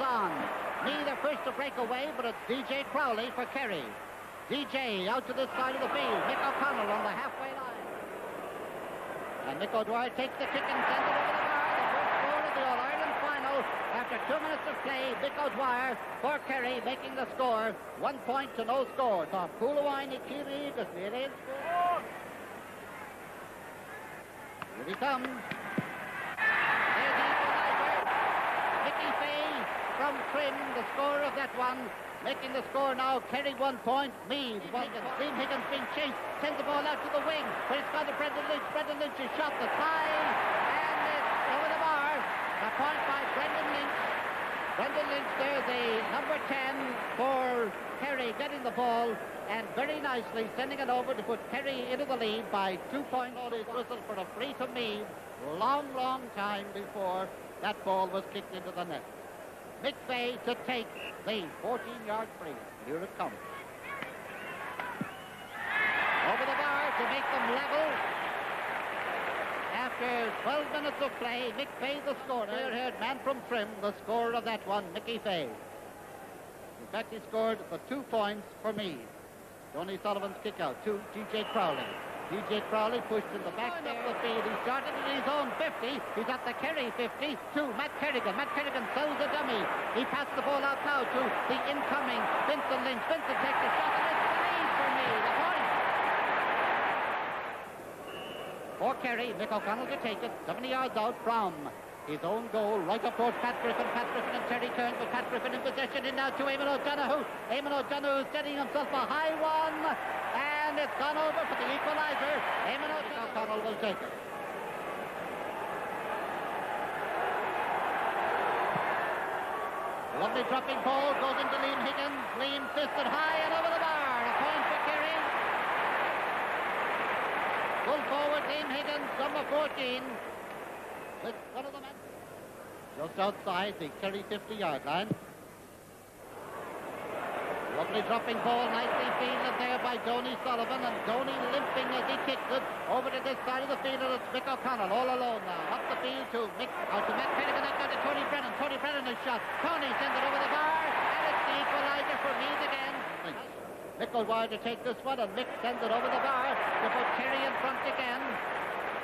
on. Meath are first to break away, but it's DJ Crowley for Kerry. DJ out to this side of the field. Mick O'Connell on the halfway line. And Mick O'Dwyer takes the kick and sends it over the bar. The first score of the All-Ireland final. After 2 minutes of play, Mick O'Dwyer for Kerry making the score. 1 point to no score. So Coolawine Kiri, the Canadian score. Here he comes. There's the equalizer. Mickey Fay from Trim, the scorer of that one. Making the score now, Kerry 1 point, Meath 1. Liam Higgins being chased, sends the ball out to the wing, but it's gone to Brendan Lynch. Brendan Lynch has shot the tie, and it's over the bar. A point by Brendan Lynch. Brendan Lynch there, the number 10 for Kerry, getting the ball, and very nicely sending it over to put Kerry into the lead by 2 points. All his whistle for a free to Meath. Long time before that ball was kicked into the net. Mick Fay to take the 14-yard free. Here it comes. Over the bar to make them level. After 12 minutes of play, Mick Fay the scorer. Here, man from Trim, the scorer of that one, Mickey Fay. In fact, he scored the 2 points for Meath. Donie Sullivan's kick out to DJ Crowley. DJ Crowley pushed in the back of the field. He started at his own 50. He's at the Kerry 50 to Matt Kerrigan. Matt Kerrigan sells a dummy. He passed the ball out now to the incoming Vincent Lynch. Vincent takes the shot, and it's the lead for me. The point. For Kerry, Mick O'Connell to take it. 70 yards out from his own goal, right up towards Pat Griffin. Pat Griffin and Terry turns with Pat Griffin in possession. And now to Eamon O'Donoghue. Eamon O'Donoghue setting himself a high one. And it's gone over for the equalizer. Eamon O'Connell will take it. Lovely dropping ball goes into Liam Higgins. Liam fisted high and over the bar. A point for Kerry. Full forward, Liam Higgins, number 14. With one of the men just outside the Kerry 50-yard line. Lovely dropping ball, nicely fielded there by Donie Sullivan, and Donie limping as he kicks it over to this side of the field, and it's Mick O'Connell all alone now. Up the field to Mick, out to Matt Kerrigan, out to Tony Brennan. Tony Brennan is shot. Tony sends it over the bar, and it's the equalizer for Meath again. Mick O'Dwyer to take this one, and Mick sends it over the bar to put Kerry in front again.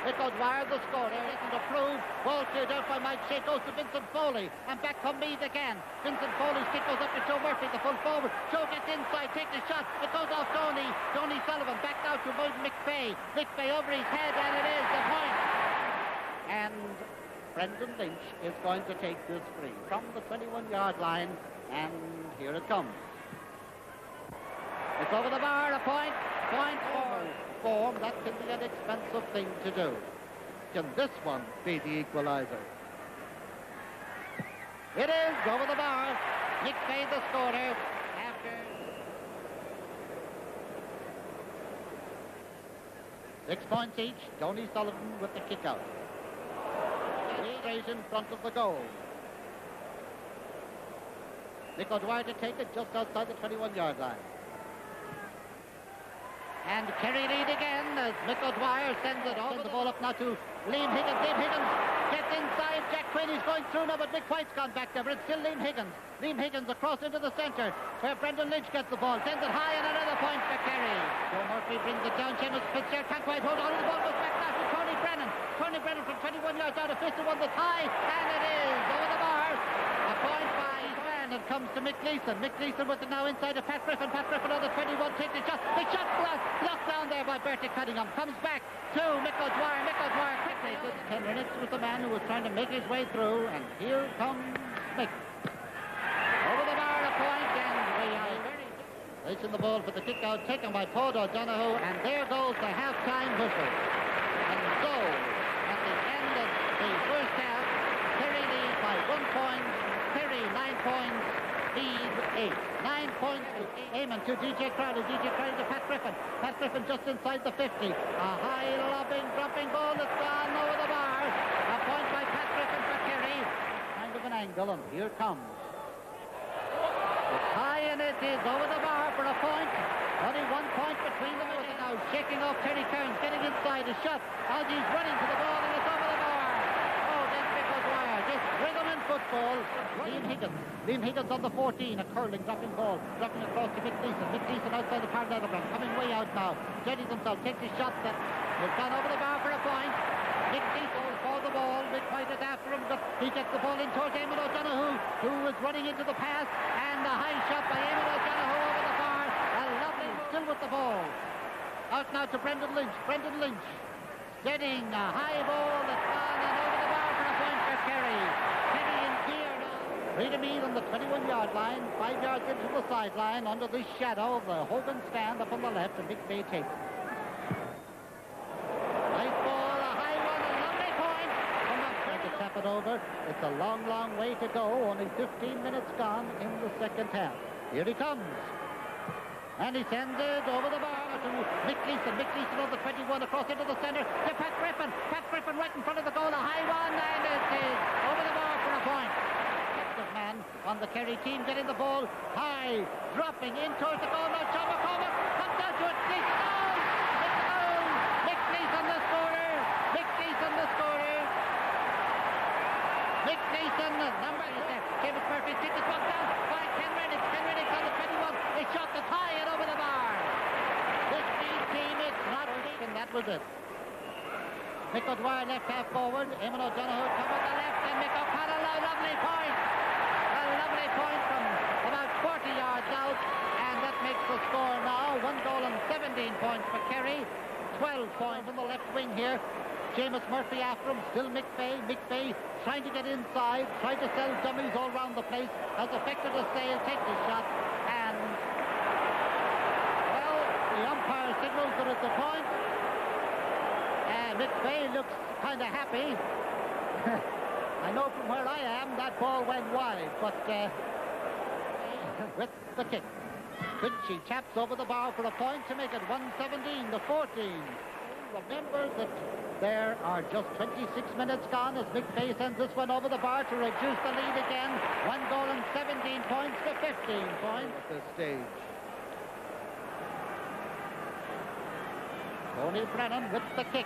Mick O'Dwyer, the scorer, isn't approved. Ball cleared out by Mike Shea, goes to Vincent Foley, and back from Meath again. Vincent Foley's kick goes up to Joe Murphy, the full forward. Joe gets inside, takes a shot. It goes off Donie. Donie Sullivan back now to Mick Fay. Mick Fay over his head, and it is the point. And Brendan Lynch is going to take this free from the 21-yard line, and here it comes. It's over the bar, a point. Point form, that can be an expensive thing to do. Can this one be the equalizer? It is over the bar. Mick Fay the scorer after 6 points each. Donie Sullivan with the kick out. Straight in front of the goal. Mick O'Dwyer to take it just outside the 21-yard line. And Kerry lead again as Mick O'Dwyer sends it over. The ball up now to Liam Higgins. Liam Higgins gets inside. Jack Quinn is going through now, but Mick White's gone back there, but it's still Liam Higgins. Liam Higgins across into the centre where Brendan Lynch gets the ball. Sends it high, and another point for Kerry. Joe Murphy brings it down. Seamus Fitzgerald can't quite hold on. The ball goes back now to Tony Brennan. Tony Brennan from 21 yards out of 50 won the tie, and it is over the bar. A point by Van. It comes to Mick Gleeson. Mick Gleeson with it now inside to Pat Griffin. Pat Griffin on the 21 takes the shot. The shot blocked down there by Bertie Cunningham. Comes back to Mick O'Dwyer. Mick O'Dwyer quickly. 10 minutes with the man who was trying to make his way through, and here comes Mick. Over the bar, a point, and we are very... Placing the ball for the kick out, taken by Paul O'Donoghue, and there goes the half-time whistle. And so, at the end of the first half, Kerry leads by 1 point, Kerry 9 points, Meath 8. 9 points to Eamon, to DJ Crowley. DJ Crowley to Pat Griffin. Pat Griffin just inside the 50. A high lobbing, dropping ball that's gone over the bar. A point by Pat Griffin for Kerry. Kind of an angle, and here comes. It's high, and it is over the bar for a point. Only 1 point between them. Now shaking off Terry Kearns, getting inside. A shot. Algie's running to the ball, and it's over the bar. Oh, then Mick O'Dwyer greatest rhythm in football. Liam Higgins on the 14, a curling, dropping ball, dropping across to Mick Gleeson. Mick Gleeson outside the parallelogram, coming way out now. Steadies himself, takes his shot that has gone over the bar for a point. Mick Gleeson for the ball. Mick White is after him, but he gets the ball in towards Eamon O'Donoghue, who is running into the pass, and a high shot by Eamon O'Donoghue over the bar. A lovely still with the ball. Out now to Brendan Lynch. Brendan Lynch steadying a high ball that's gone and over the bar for a point for Kerry. Kerry in gear now. Rita Mead on the 21-yard line, 5 yards into the sideline under the shadow of the Hogan stand up on the left, and Mick Bay takes. Nice ball, a high one, a lovely point. Come on, try to tap it over. It's a long, long way to go. Only 15 minutes gone in the second half. Here he comes. And he sends it over the bar to Mick Gleeson. Mick Gleeson on the 21 across into the centre to Pat Griffin. Pat Griffin right in front of the goal. A high one, and it is over the bar for a point. Active man on the Kerry team getting the ball high, dropping in towards the goal. Now John McCormack comes down to it. Gleeson goal! It's a goal! Mick Gleeson the scorer. Mick Gleeson the scorer. Mick Gleeson, number is there. David Murphy takes this one down by Ken Rennick. Ken Rennick on the 21. He shot the tie and over the bar. This team, it's not and that was it. Mick O'Dwyer left half forward. Eamon O'Donoghue come on the left, and Mick O'Connell, a lovely point. A lovely point from about 40 yards out, and that makes the score now 1 goal and 17 points for Kerry. 12 points on the left wing here. Seamus Murphy after him, still Mick Bay. Mick Bay trying to get inside, trying to sell dummies all around the place. Has effected a sale, takes his shot, and well, the umpire signals that it's a point. Mick Bay looks kind of happy. I know from where I am that ball went wide, but with the kick. Quincy taps over the bar for a point to make it 117 to 14. Remember that there are just 26 minutes gone as Mick Bay sends this one over the bar to reduce the lead again. 1 goal and 17 points to 15 points. At this stage. Tony Brennan with the kick.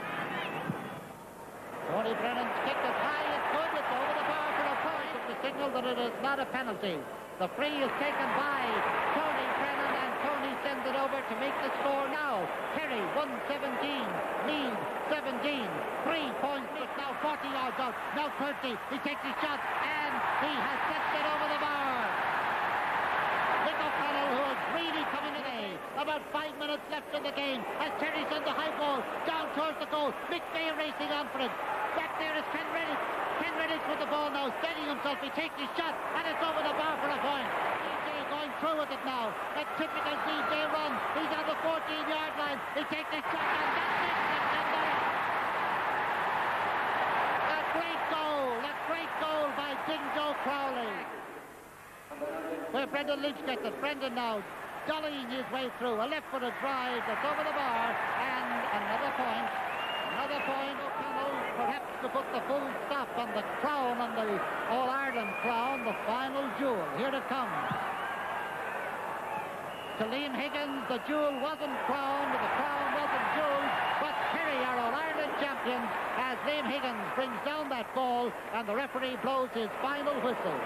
Tony Brennan's kick is high, it's good, it's over the bar for a point. It's a signal that it is not a penalty. The free is taken by Tony Brennan, and Tony sends it over to make the score now. Kerry 117, lead 17, 3 points, it's now 40 yards out, now 30, he takes his shot, and he has set it over the bar. Mick O'Connell, who is really coming today, about 5 minutes left in the game, as Terry sends a high ball down towards the goal. Mick Bay racing on for it. Back there is Ken Reddick. Ken Reddick with the ball now, steadying himself. He takes his shot, and it's over the bar for a point. DJ going through with it now. A typical DJ run. He's on the 14-yard line. He takes his shot, and that's it. A great goal by Ding Joe Crowley. Where Brendan Lynch gets it. Brendan now dollying his way through. A left-footed drive that's over the bar, and another point. Another point. O'Connell perhaps to put the full stop on the crown, on the All-Ireland crown, the final jewel. Here it comes. To Liam Higgins, the jewel wasn't crowned, the crown wasn't jeweled, but Kerry are All-Ireland champions as Liam Higgins brings down that ball, and the referee blows his final whistle.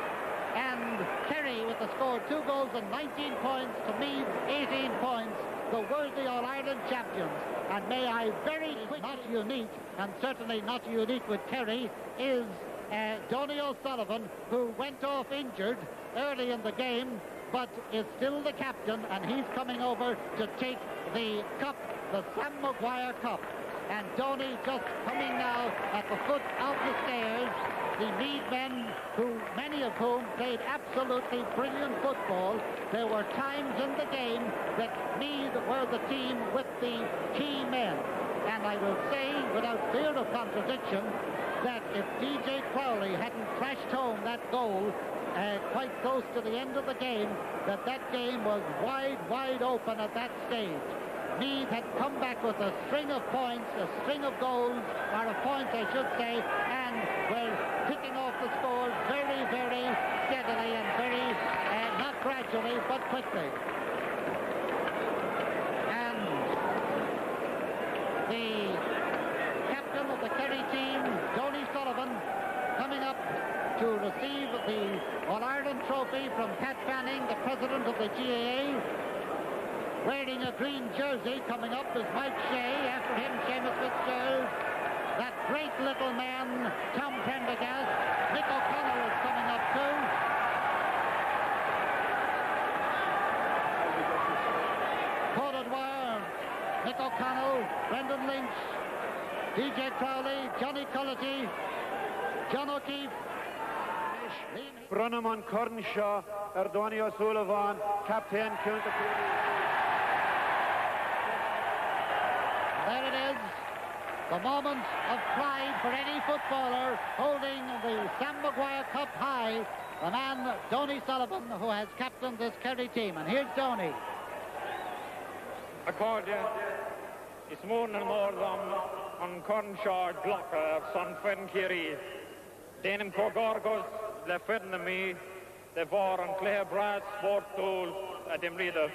And Kerry with the score 2 goals and 19 points to Meath 18 points, the worthy All-Ireland champions. And may I very quickly, not unique, and certainly not unique with Kerry, is Donie O'Sullivan, who went off injured early in the game, but is still the captain, and he's coming over to take the cup, the Sam Maguire Cup. And Donie just coming now at the foot of the stairs. The Meath men, many of whom played absolutely brilliant football. There were times in the game that Meath were the team with the key men. And I will say, without fear of contradiction, that if DJ Crowley hadn't crashed home that goal quite close to the end of the game, that game was wide open at that stage. Meath had come back with a string of points, a string of goals, or of points I should say, and were picking off the scores very, very steadily and very, not gradually, but quickly. And the captain of the Kerry team, Donie Sullivan, coming up president of the GAA. Wearing a green jersey coming up is Mike Shea. After him, Seamus Fitzgerald. That great little man, Tom Prendergast. Mick O'Connell is coming up too. Paul O'Dwyer, Mick O'Connell, Brendan Lynch, DJ Crowley, Johnny Cullity, John O'Keefe. Brunham on Cornshaw, Donie O'Sullivan, Captain County. There it is, the moment of pride for any footballer holding the Sam Maguire Cup high, the man Donie Sullivan, who has captained this Kerry team. And here's Donie. Accordia, it's more than more than on Cornshaw Glock of Son Fern Kerry. Denim Cogorgos, le Fern de me, the Vor on Clare Brass, Sport Tool, at them leader.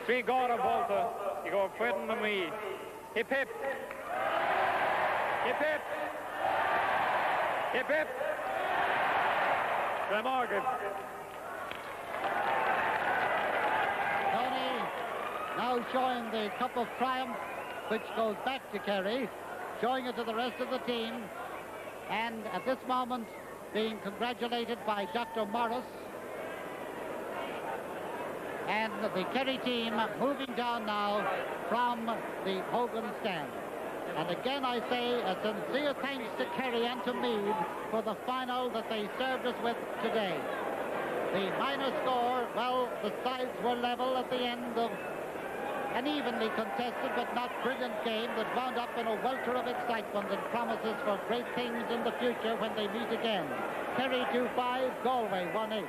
Three Gora Volta, you go Fern de me. Hip hip. Hip hip. Hip hip. The Morgan. Donie now showing the Cup of Triumph, which goes back to Kerry, showing it to the rest of the team, and at this moment being congratulated by Dr. Morris. And the Kerry team moving down now from the Hogan stand. And again I say a sincere thanks to Kerry and to Meath for the final that they served us with today. The minor score, well, the sides were level at the end of an evenly contested but not brilliant game that wound up in a welter of excitement and promises for great things in the future when they meet again. Kerry 2-5, Galway 1-8.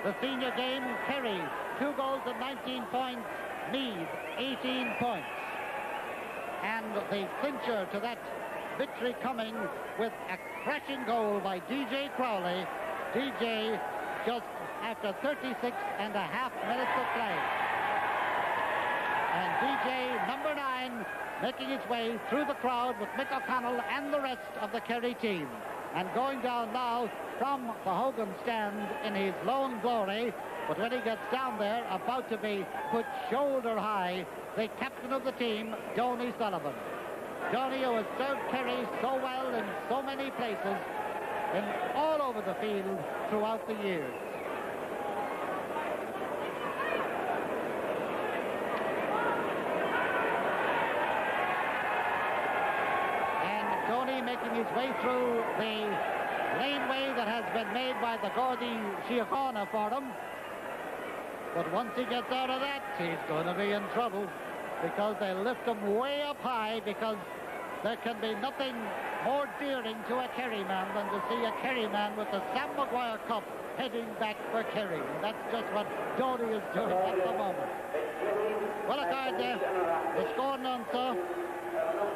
The senior game, Kerry 2 goals and 19 points, Meath 18 points. And the clincher to that victory coming with a crashing goal by DJ Crowley. DJ just after 36 and a half minutes of play. And DJ, number 9, making his way through the crowd with Mick O'Connell and the rest of the Kerry team. And going down now from the Hogan stand in his lone glory, but when he gets down there, about to be put shoulder high, the captain of the team, Donie Sullivan. Donie, who has served Kerry so well in so many places, in all over the field throughout the years. Donie making his way through the laneway that has been made by the Gordy Síochána for him. But once he gets out of that, he's going to be in trouble, because they lift him way up high, because there can be nothing more dearing to a Kerry man than to see a Kerry man with the Sam Maguire Cup heading back for Kerry. And that's just what Donie is doing at the moment. Well, a card there. The score answer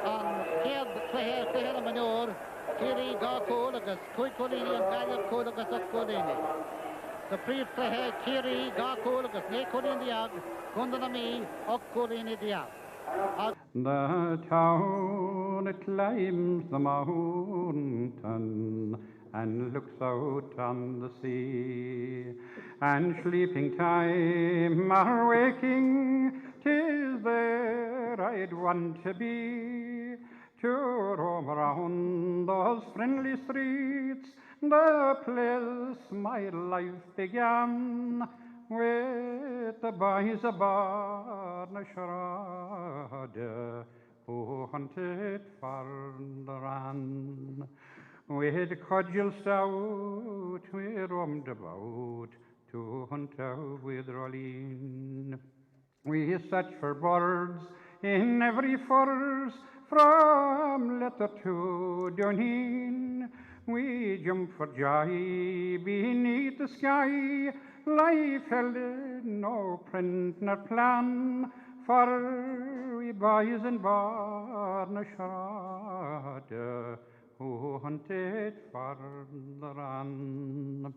on Céad Cléir Manor, Kiri Garcool agus Cuicolini and Gallup Cool agus Occolini. The Príomh Cléir Kiri Garcool agus Nécolini Diag, Gundanami Occolini Diag. The town, it climbs the mountain and looks out on the sea, and sleeping time or waking, 'tis there I'd want to be, to roam around those friendly streets, the place my life began, with the boys aboard the Sharada, who hunted for the run. With cudgels stout, we roamed about to hunt out with Rollin. We searched for birds in every forest, from Letter to Donie. We jumped for joy beneath the sky. Life held no print nor plan, for we boys in Barnashard who hunted for the run.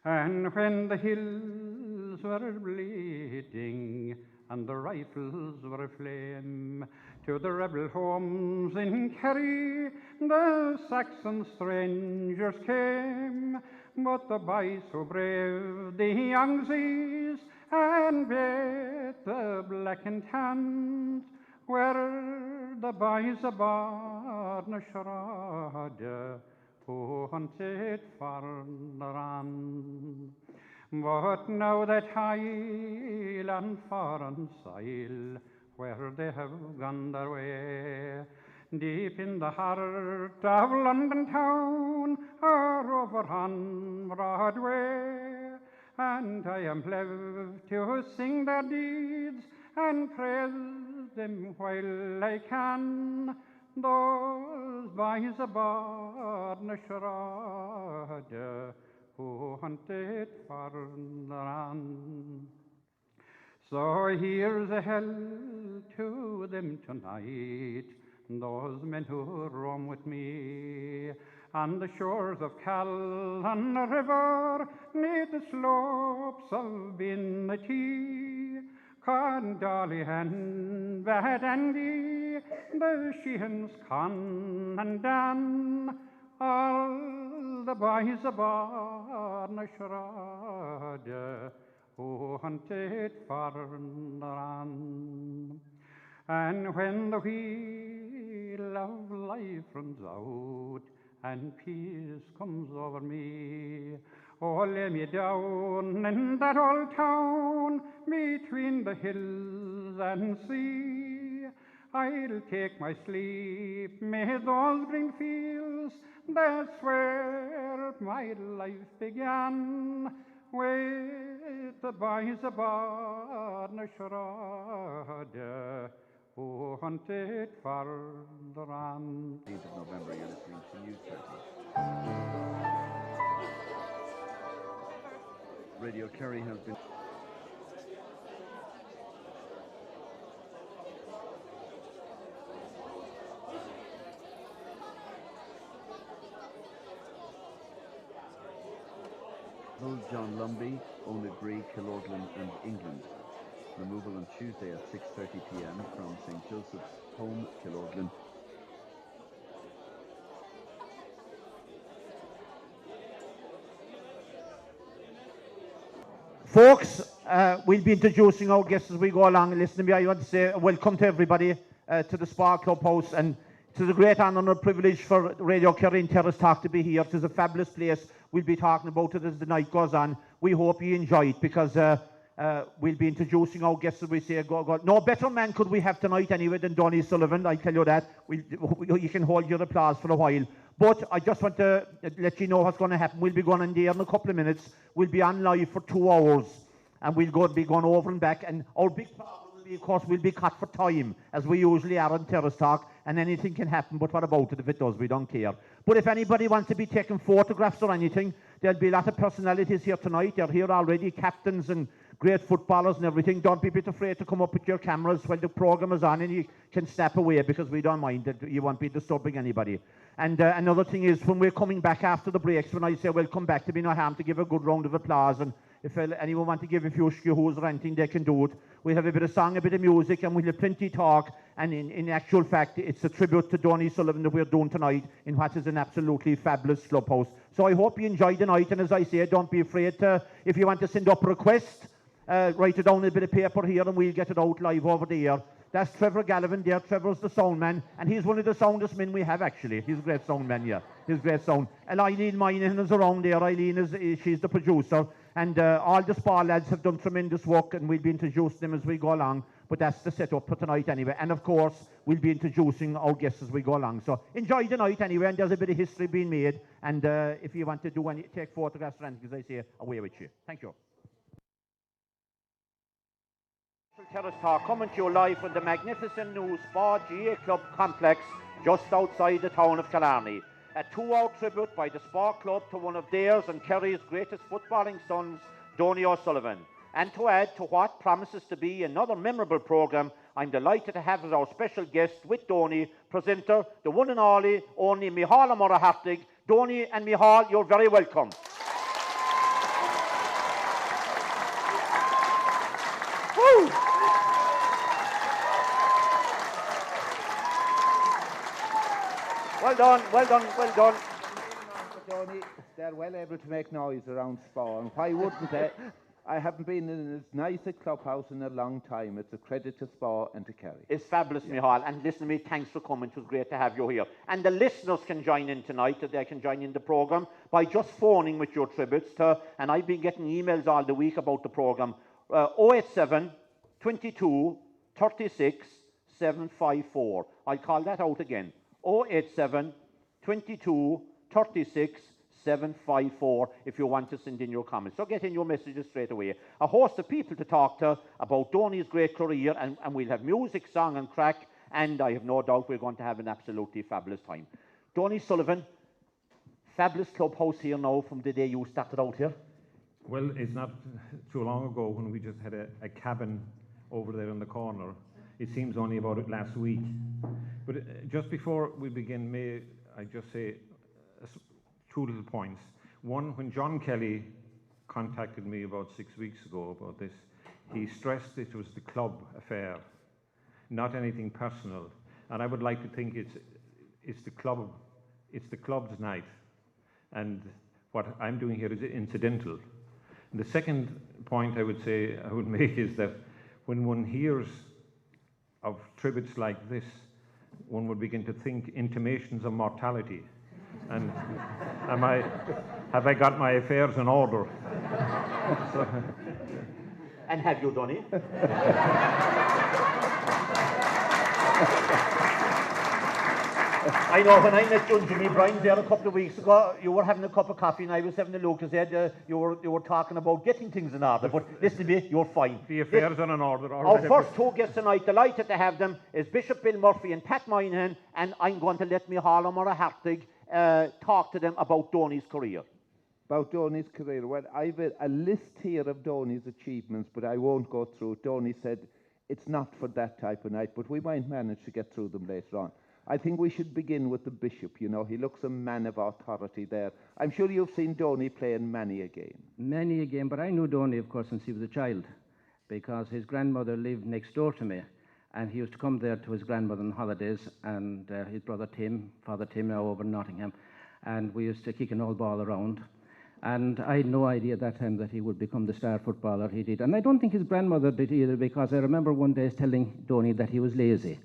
And when the hills were bleeding and the rifles were aflame. To the rebel homes in Kerry, the Saxon strangers came, but the boys who braved the young seas and beat the black and tans were the boys aboard na Sharada who hunted for the run. But now that Highland foreign soil, where they have gone their way, deep in the heart of London town, or over on Broadway, and I am left to sing their deeds and praise them while I can. Those boys aboard na Sharada who hunted for the run. So here's a hell to them tonight, those men who roam with me on the shores of Callan River, near the slopes of Binnatee. Con Dolly and Bad Andy, the Sheehans, Con and Dan, all the boys aboard na Sharada who hunted for the run. And when the wheel of life runs out and peace comes over me, oh, lay me down in that old town between the hills and sea. I'll take my sleep, may those green fields, that's where my life began, with the boys aboard na Sharada who hunted for the run. 18th of November, you're listening to News 30. Radio Kerry has been... John Lumby, Onagree, Kilorglan and England. Removal on Tuesday at 6:30 p.m. from St. Joseph's home, Kilorglan. Folks, we'll be introducing our guests as we go along. Listen to me, I want to say welcome to everybody to the Spa Club House, and it is a great honour and a privilege for Radio Kerry and Terrace Talk to be here. It is a fabulous place. We'll be talking about it as the night goes on. We hope you enjoy it, because we'll be introducing our guests as we say. No better man could we have tonight anyway than Donie Sullivan, I tell you that. You can hold your applause for a while. But I just want to let you know what's going to happen. We'll be going on there in a couple of minutes. We'll be on live for 2 hours, and we'll be going over and back. And our big problem will be, of course, we'll be cut for time, as we usually are on Terrace Talk, and anything can happen. But what about it? If it does, we don't care. But if anybody wants to be taking photographs or anything, there'll be a lot of personalities here tonight. They're here already, captains and great footballers and everything. Don't be a bit afraid to come up with your cameras while the program is on, and you can snap away, because we don't mind that you won't be disturbing anybody. And another thing is, when we're coming back after the breaks, when I say we'll come back, to be no harm to give a good round of applause, and if anyone want to give a few skewhoos or anything, they can do it. We'll have a bit of song, a bit of music, and we'll have plenty of talk. And in actual fact, it's a tribute to Donie Sullivan that we're doing tonight in what is an absolutely fabulous clubhouse. So I hope you enjoy the night, and as I say, don't be afraid to, if you want to send up a request, write it down on a bit of paper here, and we'll get it out live over there. That's Trevor Gallivan there. Trevor's the sound man, and he's one of the soundest men we have, actually. He's a great sound man, yeah. He's a great sound. And Eileen Moynihan is around there. Eileen she's the producer. And all the Spa lads have done tremendous work, and we'll be introducing them as we go along. But that's the setup for tonight anyway. And of course, we'll be introducing our guests as we go along. So enjoy the night anyway, and there's a bit of history being made. And if you want to do take photographs or anything, as I say, away with you. Thank you. Terrace Talk coming to you live from the magnificent new Spa GA Club complex just outside the town of Killarney. A 2-hour tribute by the Spa Club to one of theirs and Kerry's greatest footballing sons, Donie O'Sullivan. And to add to what promises to be another memorable programme, I'm delighted to have as our special guest with Donie, presenter, the one and only Micheál Murray Hartig. Donie and Micheál, you're very welcome. Woo! Well done, well done, well done. Donie, they're well able to make noise around Spa, and why wouldn't they? I haven't been in as nice a clubhouse in a long time. It's a credit to Spa and to Kerry. It's fabulous, Michal, and listen to me, thanks for coming. It was great to have you here. And the listeners can join in tonight, they can join in the programme by just phoning with your tributes to, and I've been getting emails all the week about the programme, 087 22 36 754. I'll call that out again, 087 22 36 754 if you want to send in your comments. So get in your messages straight away. A host of people to talk to about Donie's great career, and we'll have music, song and crack, and I have no doubt we're going to have an absolutely fabulous time. Donie Sullivan, fabulous clubhouse here now from the day you started out here. Well, it's not too long ago when we just had a cabin over there in the corner. It seems only about it last week. But just before we begin, may I just say two little points. One, when John Kelly contacted me about 6 weeks ago about this, he stressed it was the club affair, not anything personal. And I would like to think it's the club's night, and what I'm doing here is incidental. And the second point I would make is that when one hears of tributes like this, one would begin to think intimations of mortality. And have I got my affairs in order? So. And have you done it? I know when I met you and Jimmy Bryan there a couple of weeks ago, you were having a cup of coffee and I was having a look. You were talking about getting things in order, but listen to me, you're fine. The affairs are in order. Our first two guests tonight, delighted to have them, is Bishop Bill Murphy and Pat Moynihan, and I'm going to let Michal O'Mara-Hartig talk to them about Donie's career. About Donie's career, well, I've a list here of Donie's achievements, but I won't go through it. Donie said it's not for that type of night, but we might manage to get through them later on. I think we should begin with the bishop. You know, he looks a man of authority there. I'm sure you've seen Donie play in many a game. Many a game, but I knew Donie, of course, since he was a child, because his grandmother lived next door to me, and he used to come there to his grandmother on holidays, and his brother Tim, Father Tim, now over in Nottingham, and we used to kick an old ball around. And I had no idea at that time that he would become the star footballer he did. And I don't think his grandmother did either, because I remember one day telling Donie that he was lazy.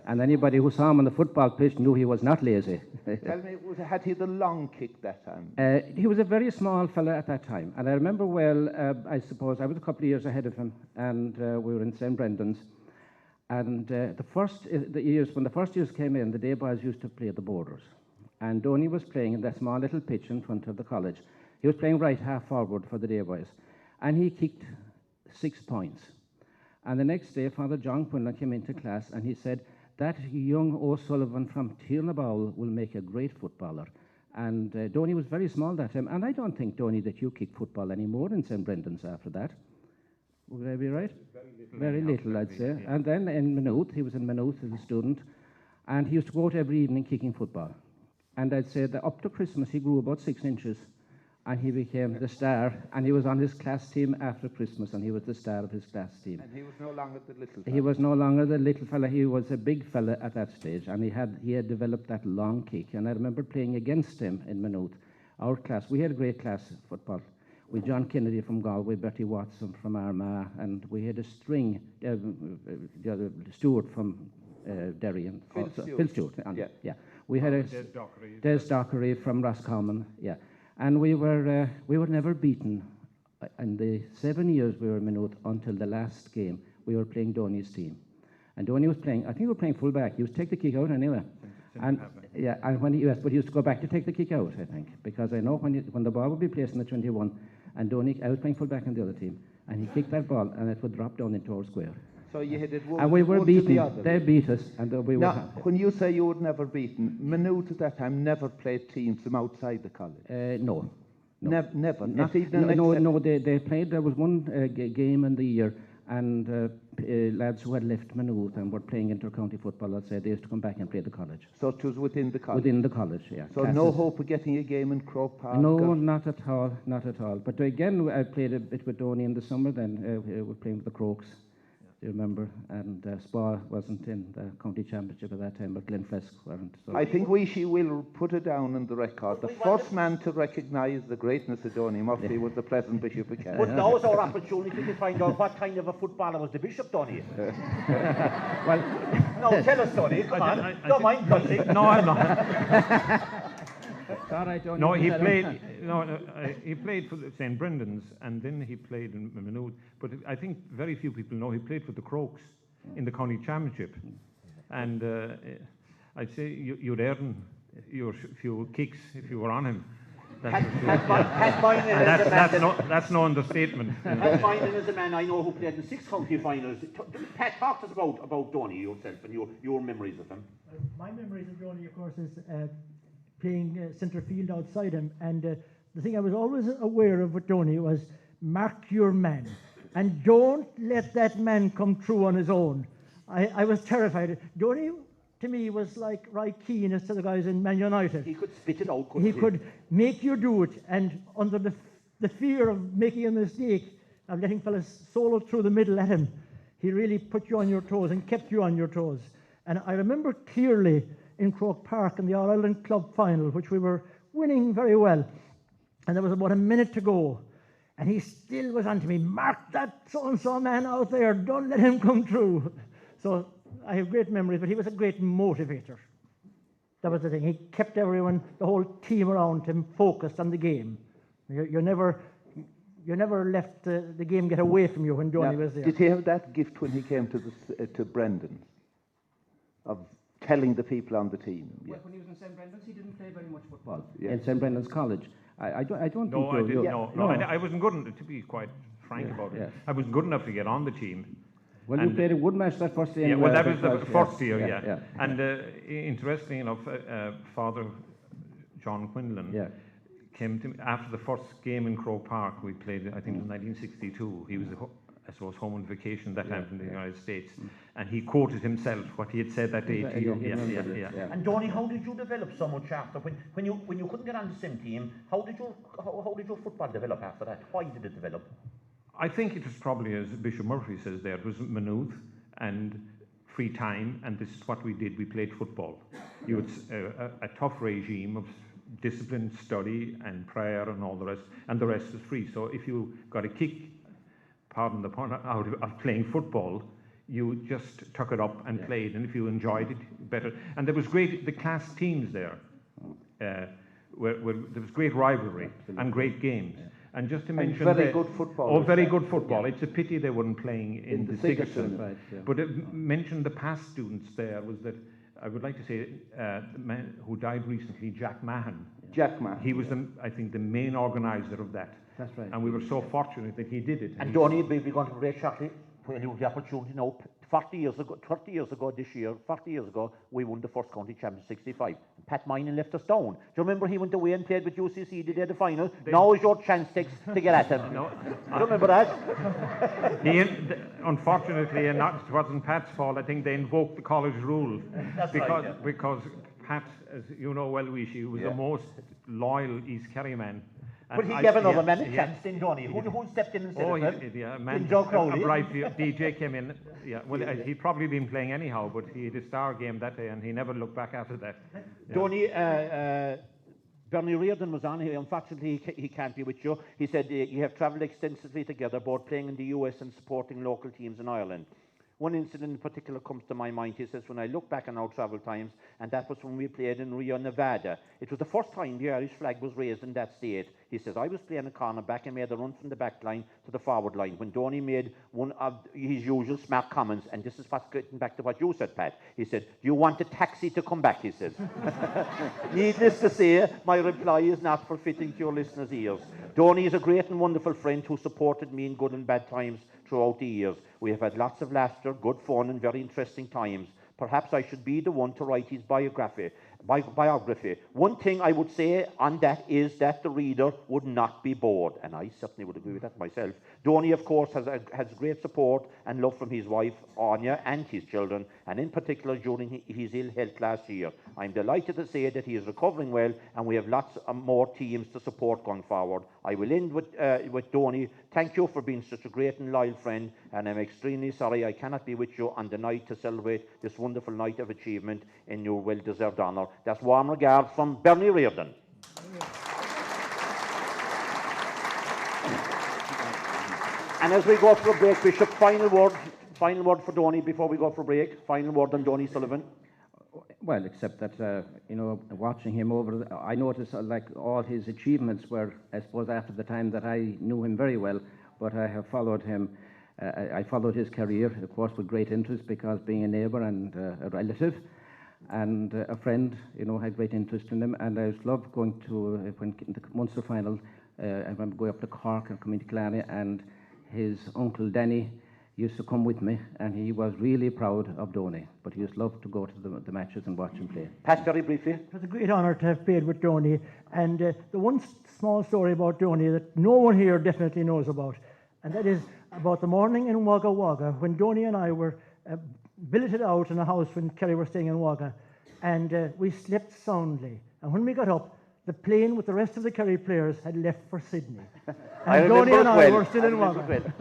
And anybody who saw him on the football pitch knew he was not lazy. Tell me, had he the long kick that time? He was a very small fella at that time. And I remember well, I suppose, I was a couple of years ahead of him, and we were in St. Brendan's. And the first years came in, the day boys used to play the borders. And Donie was playing in that small little pitch in front of the college. He was playing right half forward for the day boys. And he kicked 6 points. And the next day, Father John Quinlan came into class and he said, that young O'Sullivan from Tiernabowl will make a great footballer. And Donie was very small that time. And I don't think, Donie, that you kick football anymore in St. Brendan's after that. Would I be right? Very little, I'd say. Yeah. And then in Maynooth, he was in Maynooth as a student. And he used to go out every evening kicking football. And I'd say that up to Christmas, he grew about 6 inches. And he became the star, and he was on his class team after Christmas, and he was the star of his class team. And he was no longer the little fella. He was no longer the little fella, he was a big fella at that stage, and he had developed that long kick. And I remember playing against him in Maynooth, our class. We had a great class of football. With John Kennedy from Galway, Bertie Watson from Armagh, and we had a string, Stewart from Derry, and Phil Stewart. Yeah. We had a Des Dockery from Roscommon, yeah. And we were never beaten in the 7 years we were in Maynooth until the last game. We were playing Donie's team. And Donie was playing, I think we were playing full back. He used to take the kick out anyway. And when he used to go back to take the kick out, I think. Because I know when the ball would be placed in the 21, and Donie, I was playing full back on the other team, and he kicked that ball, and it would drop down into our square. So you hit it one. And we were beaten. They beat us, and we were happy. When you say you were never beaten, Maynooth at that time never played teams from outside the college? No. Never? Not even No, they played. There was one game in the year, and lads who had left Maynooth and were playing inter-county football, let's say, they used to come back and play the college. So it was within the college? Within the college, yeah. So classes. No hope of getting a game in Croke Park? No, not at all, not at all. But again, I played a bit with Donie in the summer, then we were playing with the Crokes. you remember? And Spa wasn't in the county championship at that time, but Glenflesk weren't. So. I think we will put it down on the record. The first man to recognise the greatness of Donie Murphy was the present Bishop of Kerry. But now is our opportunity to find out what kind of a footballer was the Bishop, Donie. Well, no, tell us, Donie, come on. Don't mind cussing. No, I'm not. all right, Donie, No, he played. He played for the St. Brendan's, and then he played in Maynooth. But I think very few people know he played for the Crokes in the county championship, and I'd say you'd earn your few kicks if you were on him. That's no understatement. Pat Moynihan is a man I know who played in 6 county finals. Pat, talk to us about Donie yourself and your memories of him. My memories of Donie, of course, is playing centre field outside him. And the thing I was always aware of with Donie was mark your man. And don't let that man come through on his own. I was terrified. Donie, to me, was like Roy Keane as to the guys in Man United. He could spit it out, couldn't he? He could make you do it, and under the fear of making a mistake, of letting fellas solo through the middle at him, he really put you on your toes and kept you on your toes. And I remember clearly in Croke Park in the All-Ireland Club final, which we were winning very well, and there was about a minute to go, and he still was on to me, mark that so-and-so man out there, don't let him come through. So I have great memories, but he was a great motivator. That was the thing. He kept everyone, the whole team around him, focused on the game. You never let the game get away from you when Donie was there. Did he have that gift when he came to Brendan, of telling the people on the team? Well, when he was in St. Brendan's, he didn't play very much football. In St. Brendan's College. I don't No, think I didn't. No, I wasn't good enough, to be quite frank about it. I wasn't good enough to get on the team. Well, you played a wood match that first year. Yeah, well, that was the first year, yeah. And interestingly enough, Father John Quinlan came to me after the first game in Croke Park. We played, I think it was 1962. He was, I suppose, home on vacation that time from the United States. And he quoted himself what he had said that day to you. Yeah. And Donie, how did you develop so much after? When you couldn't get on the same team, how did your football develop after that? Why did it develop? I think it was probably, as Bishop Murphy says there, it was Maynooth and free time, and this is what we did. We played football. You had a tough regime of discipline, study, and prayer, and all the rest, and the rest was free. So if you got a kick, pardon the pun, out of playing football, you just took it up and played, and if you enjoyed it, better. And there was the class teams there. Where there was great rivalry and great games. And just to mention very good football. Oh, very good football. It's a pity they weren't playing in the Sigerson. Right, But mention the past students there was that I would like to say the man who died recently, Jack Mahan. Jack Mahan. He was, I think, the main organiser of that. That's right. And we were so fortunate that he did it. And Donie, we're going to break shortly when you have the opportunity now. 30 years ago this year, 40 years ago, we won the first county championship 65. And Pat Moynihan left us down. Do you remember he went away and played with UCC the day of the final? Now is your chance to get at him. No, do you remember that? Unfortunately, and it wasn't Pat's fault, I think they invoked the college rule. Because Pat, as you know well, Wishy, was the most loyal East Kerry man. But he gave another man a chance, didn't Donie? Who stepped in instead of him? Man, Joe Crowley. Right, DJ came in. Yeah, well, he'd probably been playing anyhow, but he had a star game that day, and he never looked back after that. Yeah. Donie, Bernie Reardon was on here. Unfortunately, he can't be with you. He said you have travelled extensively together, both playing in the US and supporting local teams in Ireland. One incident in particular comes to my mind. He says, when I look back on our travel times, and that was when we played in Rio, Nevada. It was the first time the Irish flag was raised in that state. He says, I was playing a cornerback and made a run from the back line to the forward line when Donie made one of his usual smart comments, and this is what's getting back to what you said, Pat. He said, do you want a taxi to come back, he says. Needless to say, my reply is not forfeiting to your listeners' ears. Donie is a great and wonderful friend who supported me in good and bad times throughout the years. We have had lots of laughter, good fun, and very interesting times. Perhaps I should be the one to write his biography, biography. One thing I would say on that is that the reader would not be bored, and I certainly would agree with that myself. Donie, of course, has great support and love from his wife, Anya, and his children, and in particular during his ill health last year. I'm delighted to say that he is recovering well, and we have lots more teams to support going forward. I will end with Donie. Thank you for being such a great and loyal friend, and I'm extremely sorry I cannot be with you on the night to celebrate this wonderful night of achievement in your well-deserved honour. That's warm regards from Bernie Reardon. And as we go for a break, Bishop, final word for Donie before we go for a break. Final word on Donie Sullivan. Well, except that, watching him I noticed like all his achievements were, I suppose, after the time that I knew him very well, but I have followed him. I followed his career, of course, with great interest, because being a neighbour and a relative and a friend, had great interest in him. And I loved going to, when the Munster final, I remember going up to Cork and coming to Killarney, and his uncle Donie used to come with me, and he was really proud of Donie, but he just loved to go to the matches and watch him play. Pat, very briefly. It was a great honour to have played with Donie, and the one small story about Donie that no one here definitely knows about, and that is about the morning in Wagga Wagga when Donie and I were billeted out in a house when Kerry were staying in Wagga, and we slept soundly, and when we got up, the plane with the rest of the Kerry players had left for Sydney. And Donie and I were still in Wagga.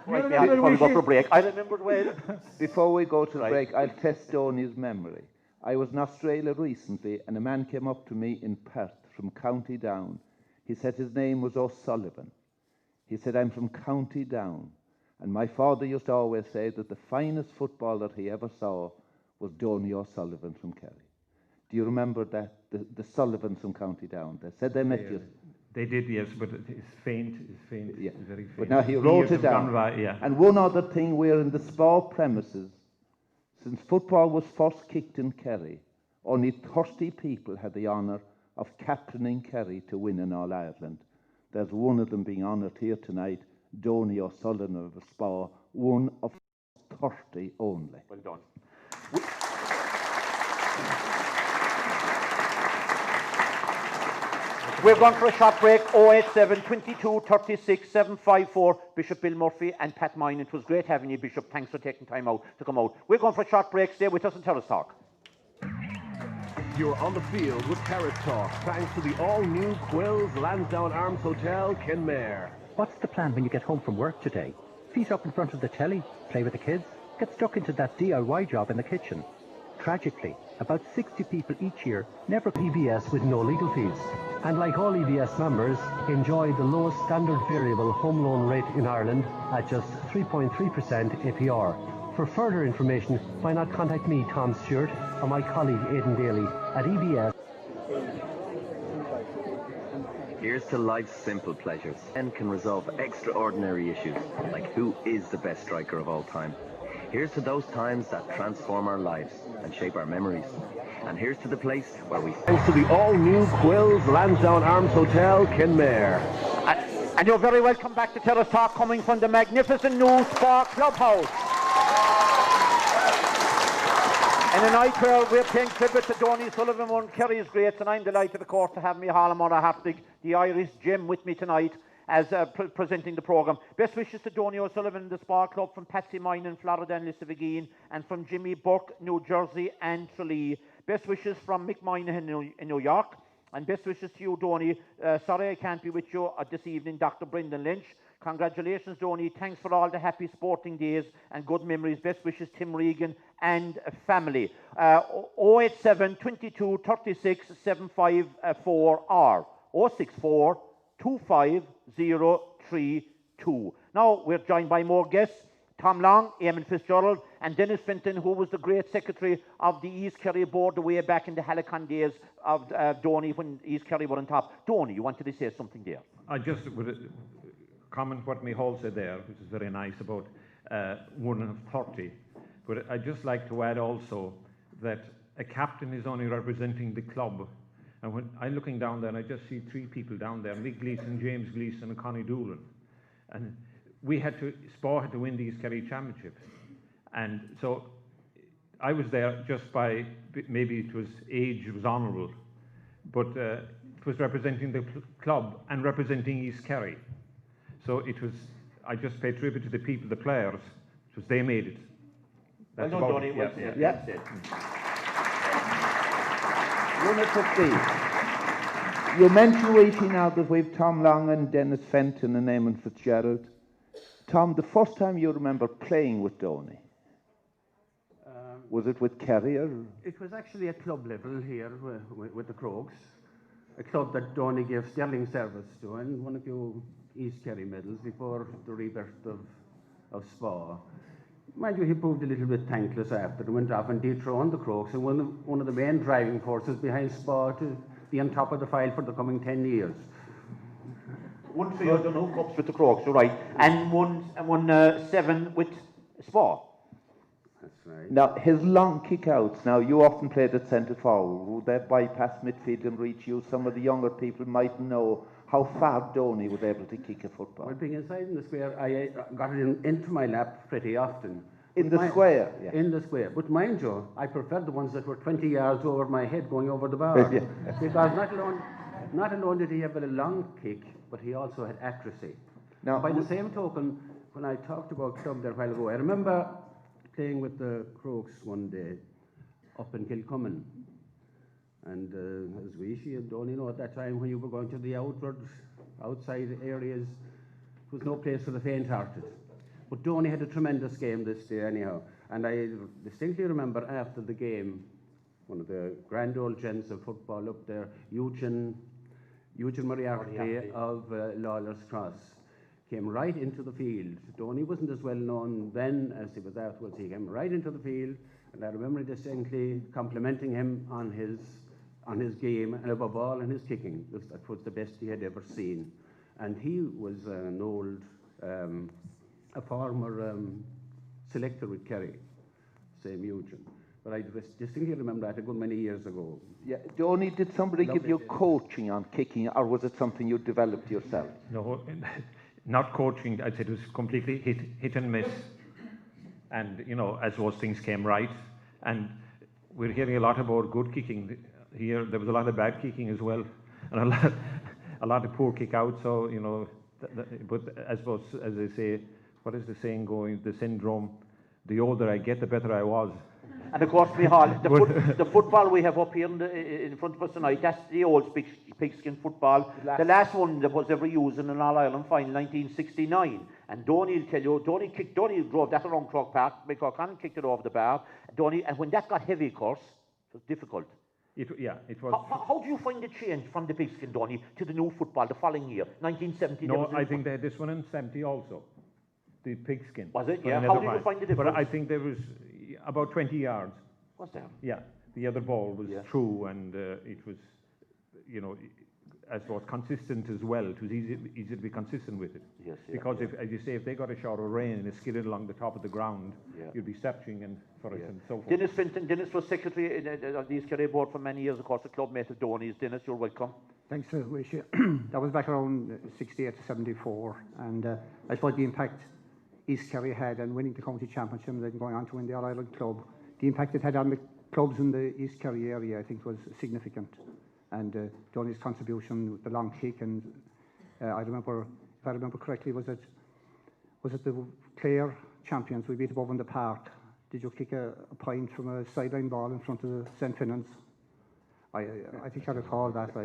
Right, before we go for a break. I remember it well. Before we go to the break, I'll test Donie's memory. I was in Australia recently, and a man came up to me in Perth from County Down. He said his name was O'Sullivan. He said, I'm from County Down. And my father used to always say that the finest footballer he ever saw was Donie O'Sullivan from Kerry. Do you remember that? The Sullivans from County Down. They said they met you. They did, yes, but it's faint. Yeah. It's very faint. But now he wrote it down. Yeah. And one other thing, we're in the sport premises. Since football was first kicked in Kerry, only 30 people had the honour of captaining Kerry to win in All-Ireland. There's one of them being honoured here tonight, Donie O'Sullivan of the Spa, one of 30 only. Well done. We're going for a short break. 087 22 36 754. Bishop Bill Murphy and Pat Mine. It was great having you, Bishop. Thanks for taking time out to come out. We're going for a short break. Stay with us and tell us talk. You're on the field with Terrace Talk, thanks to the all-new Quills Lansdowne Arms Hotel, Kenmare. What's the plan when you get home from work today? Feet up in front of the telly, play with the kids, get stuck into that DIY job in the kitchen. Tragically, about 60 people each year never EVS with no legal fees. And like all EVS members, enjoy the lowest standard variable home loan rate in Ireland at just 3.3% APR. For further information, why not contact me, Tom Stewart, or my colleague Aidan Daly at EVS. Here's to life's simple pleasures and can resolve extraordinary issues, like who is the best striker of all time. Here's to those times that transform our lives and shape our memories. And here's to the place where we... Thanks to the all-new Quills Lansdowne Arms Hotel, Kenmare. And you're very welcome back to Terrace Talk, coming from the magnificent new Spa Clubhouse. And a night where we're paying tribute to Donie Sullivan, one of Kerry's greats, and I'm delighted, of course, to have Micheál Mora Hartig, the Irish gem, with me tonight as presenting the programme. Best wishes to Donie O'Sullivan and the Spa Club from Patsy Mine in Florida and Lissaviggeen, and from Jimmy Burke, New Jersey and Tralee. Best wishes from Mick Moynihan in New York. And best wishes to you, Donie. Sorry I can't be with you this evening, Dr. Brendan Lynch. Congratulations, Donie. Thanks for all the happy sporting days and good memories. Best wishes, Tim Regan and family. 087 22 36 754 or 064 25032. Now we're joined by more guests. Tom Long, Eamon Fitzgerald, and Dennis Fenton, who was the great secretary of the East Kerry board way back in the Hallicon days of Donie, when East Kerry were on top. Donie, you wanted to say something there? I just would comment what Micheál said there, which is very nice, about 1 of 30. But I'd just like to add also that a captain is only representing the club. And when I'm looking down there, and I just see 3 people down there, Mick Gleeson, James Gleeson, and Connie Doolan. And Spa had to win the East Kerry Championship. And so I was there just by, maybe it was age was honourable, but it was representing the club and representing East Kerry. So it was, I just paid tribute to the people, the players, because they made it. That's well done, Donie. Well said. Yeah. Unit 15. You mentioned waiting now that we've Tom Long and Dennis Fenton and Eamon Fitzgerald. Tom, the first time you remember playing with Donie, was it with Kerry or? It was actually at club level here with the Croaks, a club that Donie gave sterling service to and won a few East Kerry medals before the rebirth of Spa. Mind you, he proved a little bit thankless after and went off and dethroned the Croaks and one of the main driving forces behind Spa to be on top of the file for the coming 10 years. Won 3 cups with the Croaks, you're right, and won 7 with Spa. That's right. Now, his long kick-outs, now you often played at centre forward, would that bypass midfield and reach you? Some of the younger people might know how far Donie was able to kick a football. Well, being inside in the square, I got it into my lap pretty often. In the square? Yeah. In the square. But mind you, I preferred the ones that were 20 yards over my head going over the bar. Yeah. Because not alone did he have a long kick, but he also had accuracy. Now, by the same token, when I talked about club there a while ago, I remember playing with the Croaks one day up in Kilcummin. And as she and Donie know, at that time when you were going to the outside areas, it was no place for the faint-hearted. But Donie had a tremendous game this day anyhow. And I distinctly remember after the game, one of the grand old gents of football up there, Eugene Moriarty of Lawler's Cross, came right into the field. Donie wasn't as well known then as he was afterwards. He came right into the field, and I remember distinctly complimenting him on his game, and above all on his kicking. That was the best he had ever seen. And he was an old, a former selector with Kerry, same Eugene. But I distinctly remember that a good many years ago. Yeah, Donie, did somebody give you coaching on kicking, or was it something you developed yourself? No, not coaching. I'd say it was completely hit and miss. And, you know, as those things came right, and we're hearing a lot about good kicking here. There was a lot of bad kicking as well, and a lot of poor kick out. So, you know, but I suppose, as they say, what is the saying going? The syndrome. The older I get, the better I was. And of course, Michal, the football we have up here in front of us tonight, that's the old pigskin football. The last one that was ever used in an All-Ireland final, 1969. And Donie will tell you, Donie drove that around Croke Park, McCorcan kicked it over the bar. And when that got heavy, of course, it was difficult. It was. How do you find the change from the pigskin, Donie, to the new football the following year, 1970? No, I think they had this one in 70 also. The pigskin. Was it? Yeah. How did you find the difference? But I think there was about 20 yards. Was there? Yeah. The other ball was true, and it was, you know, as was consistent as well. It was easy to be consistent with it. Yes. Because if, as you say, if they got a shower of rain and it skidded along the top of the ground, you'd be searching for it and so forth. Dennis Finton, Dennis was secretary of the East Kerry board for many years. Of course, the club mate of Donie's. Dennis, you're welcome. Thanks for the wish. That was back around 68 to 74, and I suppose the impact East Kerry had and winning the county championship and then going on to win the All-Ireland club, the impact it had on the clubs in the East Kerry area, I think, was significant. And Donie's contribution with the long kick, and I remember, if I remember correctly, was it the Clare champions we beat above in the park? Did you kick a point from a sideline ball in front of the St. Finnans? I think I recall that.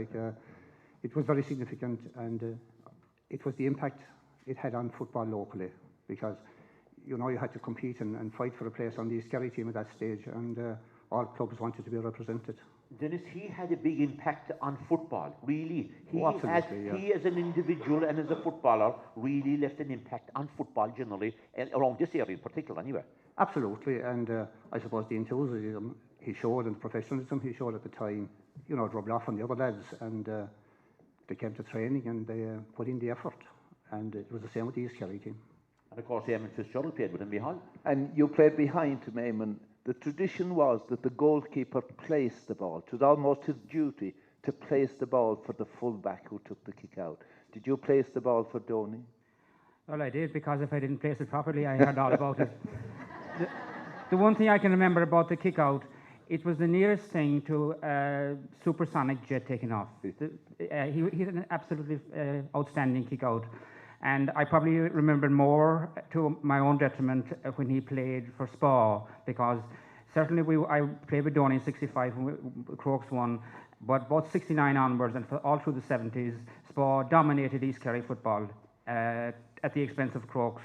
It was very significant, and it was the impact it had on football locally, because you know you had to compete and fight for a place on the East Kerry team at that stage, and all clubs wanted to be represented. Dennis, he had a big impact on football, really. He as an individual and as a footballer, really left an impact on football generally, around this area in particular, anyway. Absolutely, and I suppose the enthusiasm he showed and the professionalism he showed at the time, you know, rubbed off on the other lads, and they came to training and they put in the effort, and it was the same with the East Kerry team. And of course, Eamon Fitzgerald played with him behind. And you played behind him, Eamon. The tradition was that the goalkeeper placed the ball. It was almost his duty to place the ball for the fullback who took the kick out. Did you place the ball for Donie? Well, I did, because if I didn't place it properly, I heard all about it. The one thing I can remember about the kick out, it was the nearest thing to a supersonic jet taking off. He had an absolutely outstanding kick out. And I probably remember more to my own detriment when he played for Spa, because certainly I played with Donie in 65 when Crokes won, but both 69 onwards and all through the 70s, Spa dominated East Kerry football at the expense of Crokes.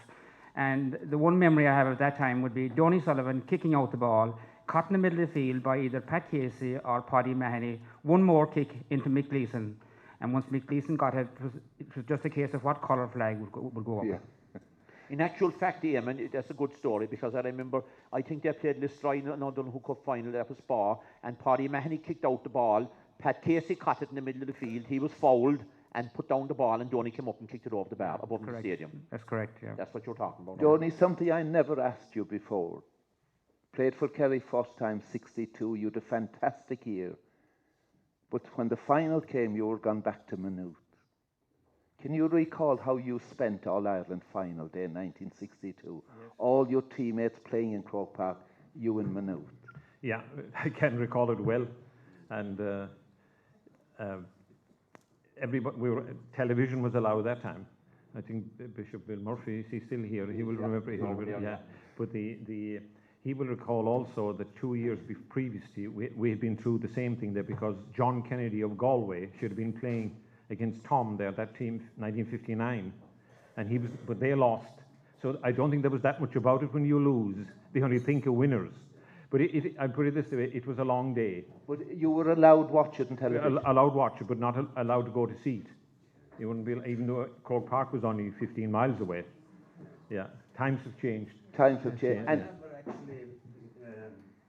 And the one memory I have of that time would be Donie Sullivan kicking out the ball, caught in the middle of the field by either Pat Casey or Paddy Mahoney, one more kick into Mick Gleeson. And once Mick Gleeson got it, it was just a case of what colour flag would go up. Yeah. In actual fact, Eamon, that's a good story, because I remember, I think they played Listroy in the Donoghue Cup final there for Spa, and Paddy Mahoney kicked out the ball. Pat Casey caught it in the middle of the field. He was fouled and put down the ball, and Donie came up and kicked it over the bar above the stadium. That's correct, yeah. That's what you're talking about. Donie, something I never asked you before. Played for Kerry first time, 62. You had a fantastic year. But when the final came, you were gone back to Maynooth. Can you recall how you spent All-Ireland final day in 1962? Yes. All your teammates playing in Croke Park, you in Maynooth. Yeah, I can recall it well. And television was allowed that time. I think Bishop Bill Murphy, is he still here? He will remember. Yeah. But he will recall also that 2 years previously, we had been through the same thing there, because John Kennedy of Galway should have been playing against Tom there, that team, 1959, but they lost. So I don't think there was that much about it. When you lose, they only think of winners. But I put it this way, it was a long day. But you were allowed to watch it on television? Allowed to watch it, but not allowed to go to see it. You wouldn't be, even though Croke Park was only 15 miles away. Yeah, times have changed. Times have changed. And actually,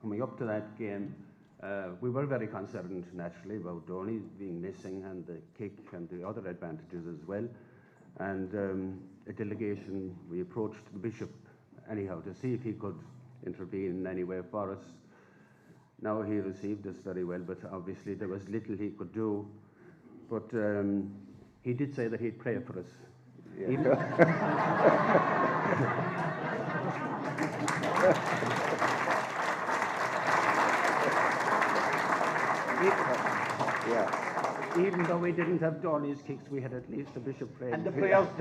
coming up to that game, we were very concerned, naturally, about Donie being missing and the kick and the other advantages as well. And a delegation, we approached the Bishop anyhow to see if he could intervene in any way for us. Now, he received us very well, but obviously there was little he could do. But he did say that he'd pray for us. Yeah. Even though we didn't have Donie's kicks, we had at least the Bishop praying. And the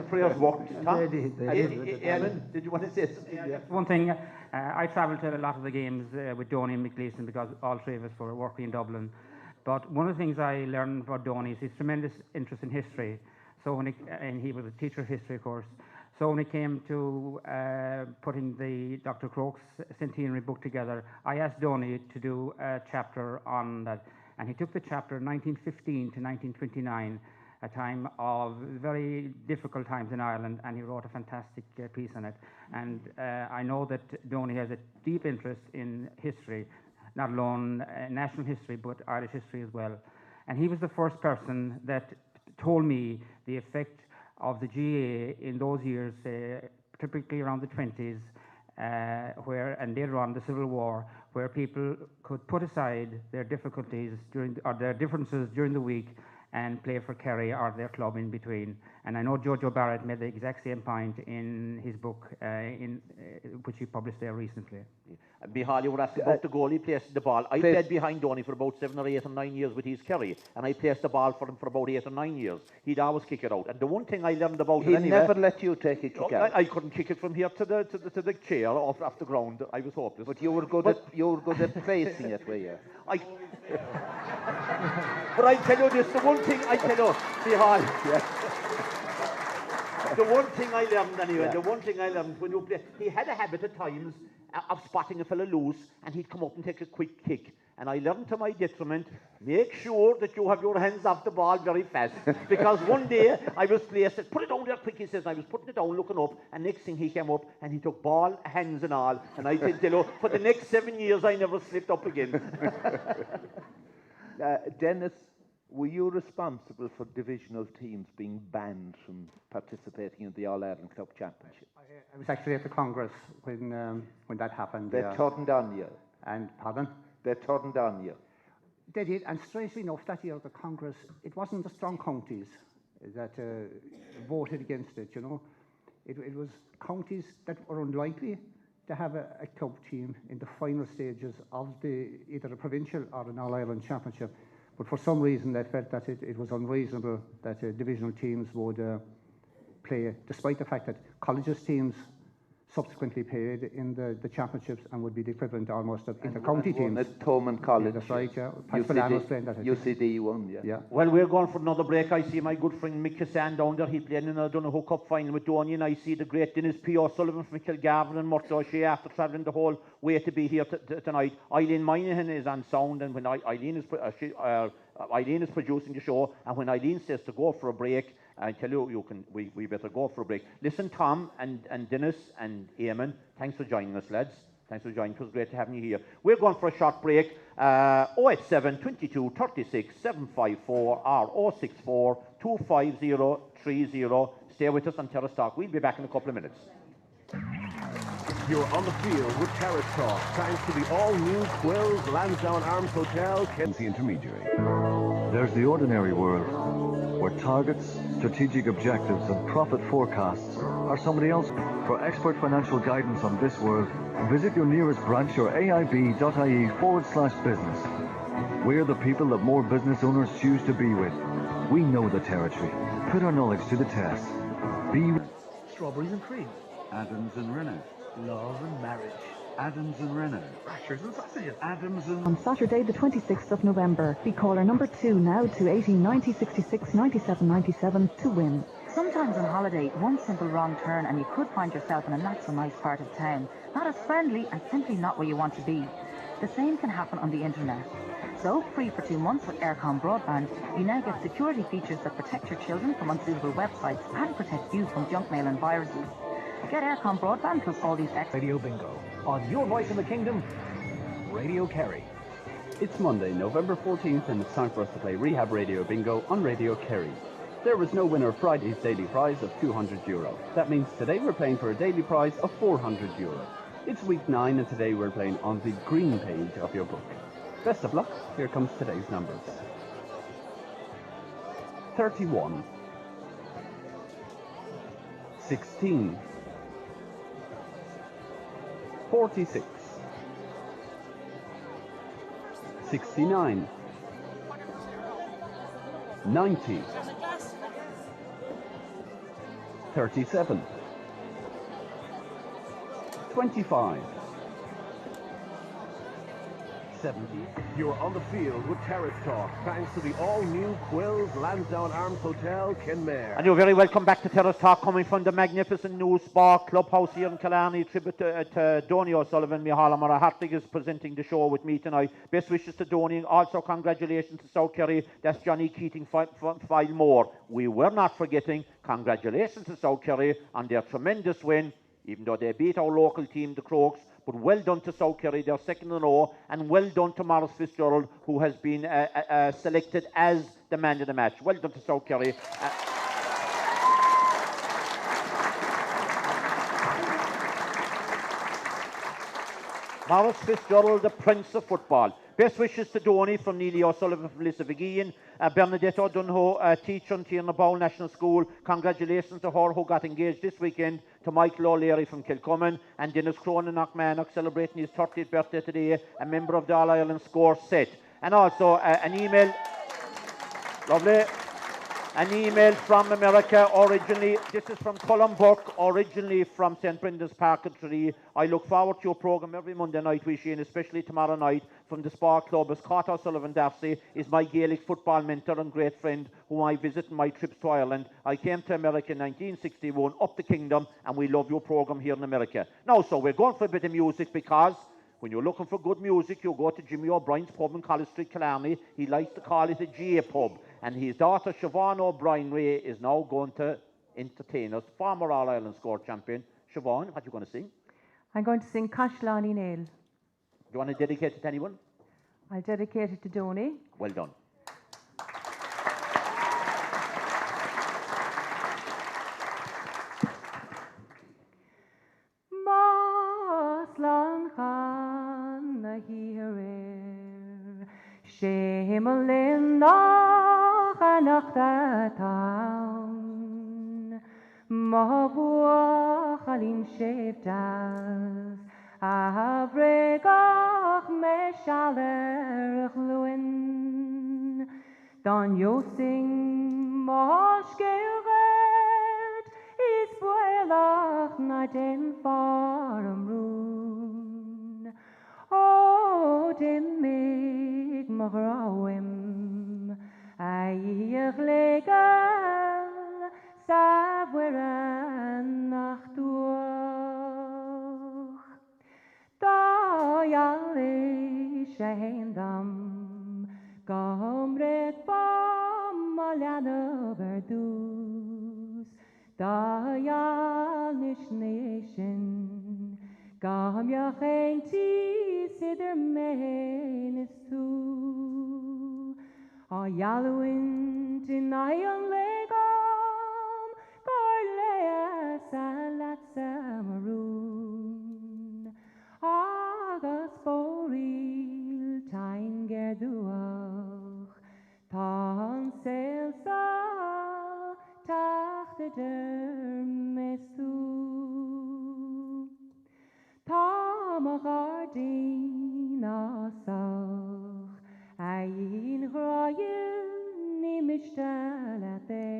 prayers worked. They did. Eamon, did you want to say something? Yeah. One thing, I travelled to a lot of the games with Donie and Mick Gleeson, because all three of us were working in Dublin. But one of the things I learned about Donie is his tremendous interest in history. So and he was a teacher of history, of course. So when it came to putting the Dr. Crokes centenary book together, I asked Donie to do a chapter on that. And he took the chapter 1915 to 1929, a time of very difficult times in Ireland, and he wrote a fantastic piece on it. And I know that Donie has a deep interest in history, not alone national history, but Irish history as well. And he was the first person that told me the effect of the GA in those years, typically around the 20s, and later on the Civil War, where people could put aside their difficulties or their differences during the week and play for Kerry or their club in between. And I know Jojo Barrett made the exact same point in his book, which he published there recently. Michal, you were asking about the goal he placed the ball. I played behind Donie for about 7 or 8 or 9 years with East Kerry, and I placed the ball for him for about 8 or 9 years. He'd always kick it out. And the one thing I learned about it anyway, never let you take a kick out. I couldn't kick it from here to the chair off the ground. I was hopeless. But you were good at placing it, were you? But I tell you this, the one thing I tell you, Michal, the one thing I learned anyway, the one thing I learned when you play, he had a habit at times of spotting a fella loose, and he'd come up and take a quick kick. And I learned to my detriment, make sure that you have your hands off the ball very fast. Because one day I was placed, put it down there quick, he says, and I was putting it down, looking up, and next thing he came up and he took ball, hands and all. And I said, you know, for the next 7 years I never slipped up again. Dennis, were you responsible for divisional teams being banned from participating in the All-Ireland Club Championship? I was actually at the Congress when that happened. They turned on you. And, pardon? They turned on you. They did, and strangely enough, that year at the Congress, it wasn't the strong counties that voted against it, you know. It was counties that were unlikely to have a club team in the final stages of either the provincial or an All-Ireland Championship. But for some reason, they felt that it was unreasonable that divisional teams would play, despite the fact that colleges teams subsequently played in the championships and would be the equivalent almost of inter-county teams. At Thomond College. Yeah, that's right, yeah. UCD won, yeah. Well, we're going for another break. I see my good friend Mick Cassan down there. He played in a Donie Cup final with Donie, and I see the great Dennis P. O'Sullivan from Kilgarvan and Murto O'Shea after travelling the whole way to be here tonight. Eileen Moynihan is on sound, and when Eileen is producing the show, and when Eileen says to go for a break, I tell you, we better go for a break. Listen, Tom and Dennis and Eamon, thanks for joining us, lads. Thanks for joining us. It was great to have you here. We're going for a short break. 087 22 36 754 or 064 250 30. Stay with us on Terrace Talk. We'll be back in a couple of minutes. You're on the field with Terrace Talk, thanks to the all-new Quills Lansdowne Arms Hotel, Kenzie Intermediary. There's the ordinary world, where targets, strategic objectives and profit forecasts are somebody else. For expert financial guidance on this world, visit your nearest branch or aib.ie/business. We're the people that more business owners choose to be with. We know the territory. Put our knowledge to the test. Strawberries and cream. Adams and Renner. Love and marriage. Adams and Renner. Rashers and sausages. Adams and... On Saturday the 26th of November, be caller number 2 now to 18 90 66 97 97 to win. Sometimes on holiday, one simple wrong turn and you could find yourself in a not so nice part of town. Not as friendly and simply not where you want to be. The same can happen on the internet. So, free for 2 months with Aircom Broadband, you now get security features that protect your children from unsuitable websites and protect you from junk mail and viruses. Get Aircom Broadband plus all these extra... Radio Bingo. On your voice in the kingdom, Radio Kerry. It's Monday, November 14th, and it's time for us to play Rehab Radio Bingo on Radio Kerry. There was no winner of Friday's daily prize of €200. That means today we're playing for a daily prize of €400. It's week 9, and today we're playing on the green page of your book. Best of luck. Here comes today's numbers. 31, 16, 46, 69, 90, 37, 25, 70. You're on the field with Terrace Talk, thanks to the all-new Quills Lansdowne Arms Hotel, Kenmare. And you're very welcome back to Terrace Talk, coming from the magnificent new Spa Clubhouse here in Killarney. Tribute to Donie O'Sullivan. Micheál Mara Hartwig is presenting the show with me tonight. Best wishes to Donie. Also, congratulations to South Kerry. That's Johnny Keating Filemore. We were not forgetting. Congratulations to South Kerry on their tremendous win, even though they beat our local team, the Crokes. But well done to South Kerry, they're 2nd-0, and well done to Maurice Fitzgerald, who has been selected as the man of the match. Well done to South Kerry. Maurice Fitzgerald, the Prince of Football. Best wishes to Donie from Neely O'Sullivan from Lissavigian. Bernadette O'Donoghue, a teacher in Tierna Bowl National School. Congratulations to her who got engaged this weekend, to Michael O'Leary from Kilcummin, and Dennis Cronin Knockmannock celebrating his 30th birthday today, a member of the All-Ireland Score Set. And also an email, lovely, an email from America originally. This is from Colin Burke, originally from St. Brendan's Park at Tralee. I look forward to your programme every Monday night with you, and especially tomorrow night from the Spa Club, as Cát O'Sullivan Darcy is my Gaelic football mentor and great friend whom I visit in my trips to Ireland. I came to America in 1961, up the kingdom, and we love your programme here in America. Now, so we're going for a bit of music, because when you're looking for good music, you go to Jimmy O'Brien's pub in College Street, Killarney. He likes to call it a J pub. And his daughter, Siobhan O'Brien Ray, is now going to entertain us. Former All-Ireland Score champion. Siobhan, what are you going to sing? I'm going to sing Cashlani Nail. Do you want to dedicate it to anyone? I'll dedicate it to Donie. Well done. Maslan Khan na hirer Shemalin nach da town Mahbua Khalin Shevdaz Havregach me shalerach luin. Don yo sing moshgeret is boelach na den farm roon. O dim mig magrawim aich legal savweran nachtuach. Da yali shehendam gomret bam malana verdus. Da yal nishnation gam yachenti sider menis tu. A yaluin tinayon legam garlea salat samaroon. Agus boril tain gerduach tan selsa tacht dermestu. Tam a gardin asach ein groyen ni mishtalate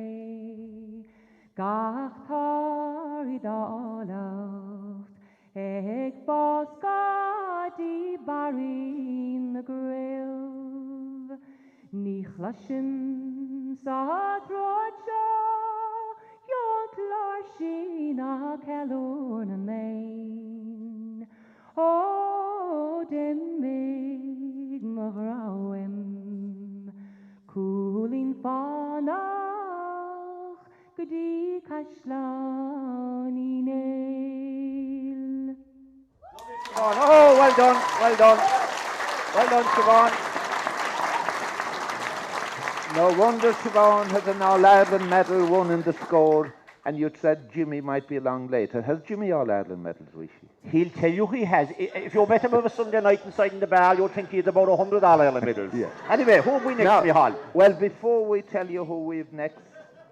gach tar idalacht eg bos gadi barin the grill ni chlashim sa rocha yon clarshina kalun and main. O dem mig magrawim cooling fanach gadi kashlani nail. Oh, well done, well done. Well done, Siobhan. No wonder Siobhan has an All-Ireland medal won in the score, and you said Jimmy might be along later. Has Jimmy All-Ireland medals, Rishi? He'll tell you he has. If you met him over Sunday night inside in the bar, you'll think he's about 100 All-Ireland medals. Yeah. Anyway, who have we next, Now, Mihal? well, before we tell you who we've next,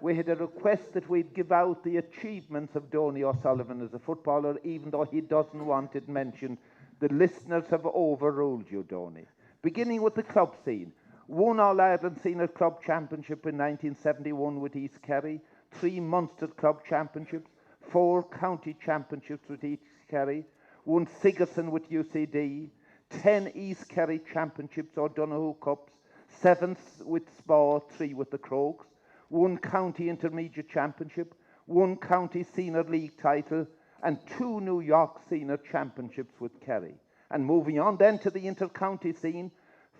we had a request that we'd give out the achievements of Donie O'Sullivan as a footballer, even though he doesn't want it mentioned. The listeners have overruled you, Donie. Beginning with the club scene. Won All-Ireland Senior Club Championship in 1971 with East Kerry, 3 Munster Club Championships, 4 County Championships with East Kerry, won Sigerson with UCD, 10 East Kerry Championships or Donoghue Cups, 7 with Spa, 3 with the Crokes, 1 County Intermediate Championship, 1 County Senior League title, and 2 New York Senior Championships with Kerry. And moving on then to the inter-county scene,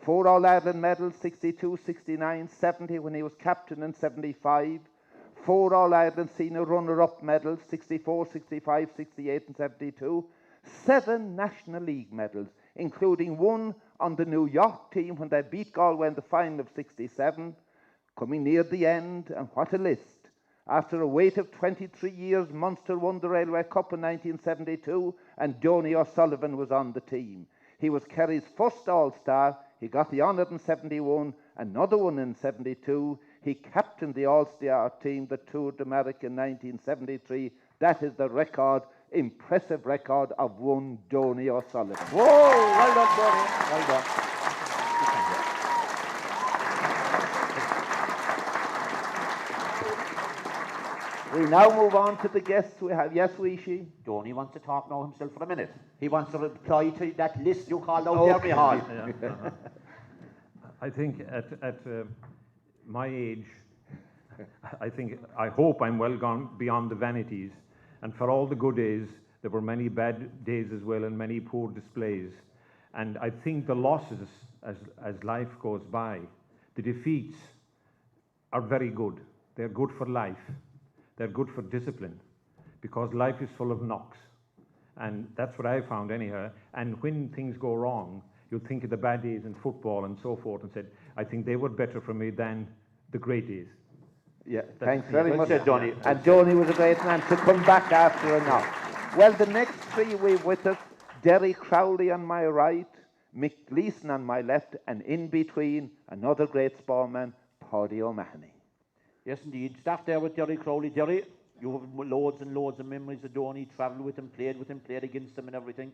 4 All-Ireland medals, 62, 69, 70 when he was captain in 75, 4 All-Ireland Senior runner-up medals, 64, 65, 68 and 72, 7 National League medals, including 1 on the New York team when they beat Galway in the final of 67, coming near the end, and what a list. After a wait of 23 years, Munster won the Railway Cup in 1972, and Donie O'Sullivan was on the team. He was Kerry's first All-Star. He got the honour in 71, another one in 72. He captained the All-Star team that toured America in 1973. That is the record, impressive record of one Donie O'Sullivan. Whoa, well done, Donie. Well done. We now move on to the guests we have. Yes, Rishi? Donie wants to talk now himself for a minute. He wants to reply to that list you called out there, Mihal. Yeah. I think at my age, I hope I'm well gone beyond the vanities. And for all the good days, there were many bad days as well and many poor displays. And I think the losses, as life goes by, the defeats are very good. They're good for life. They're good for discipline, because life is full of knocks. And that's what I found anyhow. And when things go wrong, you'll think of the bad days in football and so forth and said, I think they were better for me than the great days. Yeah, thanks very much, Donie. And Donie was a great man to come back after a knock. Well, the next 3 we've with us, Derry Crowley on my right, Mick Gleeson on my left, and in between, another great sportsman, Paddy O'Mahony. Yes, indeed. Staff there with Derry Crowley. Derry, you have loads and loads of memories of Donie, travelled with him, played against him and everything.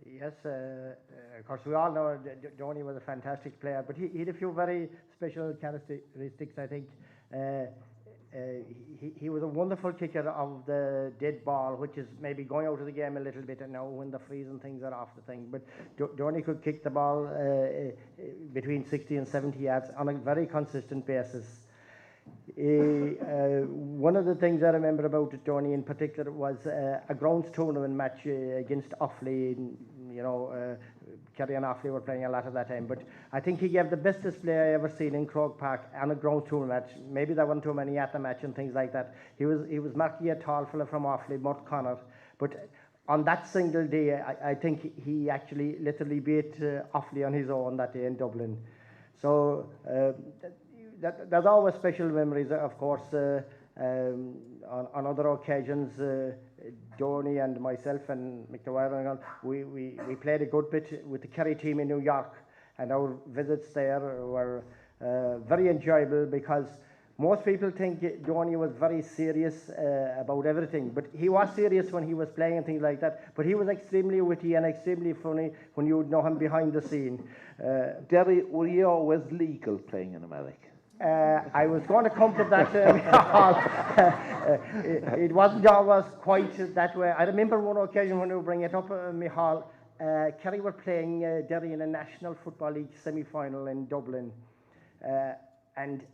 Yes, of course, we all know Donie was a fantastic player, but he had a few very special characteristics, I think. He was a wonderful kicker of the dead ball, which is maybe going out of the game a little bit now when the frees and things are off the thing. But Donie could kick the ball between 60 and 70 yards on a very consistent basis. One of the things I remember about Donie in particular was a grounds tournament match against Offaly. Kerry and Offaly were playing a lot at that time, but I think he gave the best display I ever seen in Croke Park on a grounds tournament match. Maybe there weren't too many at the match and things like that. He was marking a tall fella from Offaly, Mort Connor, but on that single day, I think he actually literally beat Offaly on his own that day in Dublin. So there's always special memories, of course. On other occasions, Donie and myself and Mick Dwyer, we played a good bit with the Kerry team in New York, and our visits there were very enjoyable because most people think Donie was very serious about everything, but he was serious when he was playing and things like that, but he was extremely witty and extremely funny when you would know him behind the scene. Derry, were you always legal playing in America? I was going to come to that. It wasn't always quite that way. I remember one occasion when we were bringing it up, Michal, Kerry were playing Derry in a National Football League semi-final in Dublin. And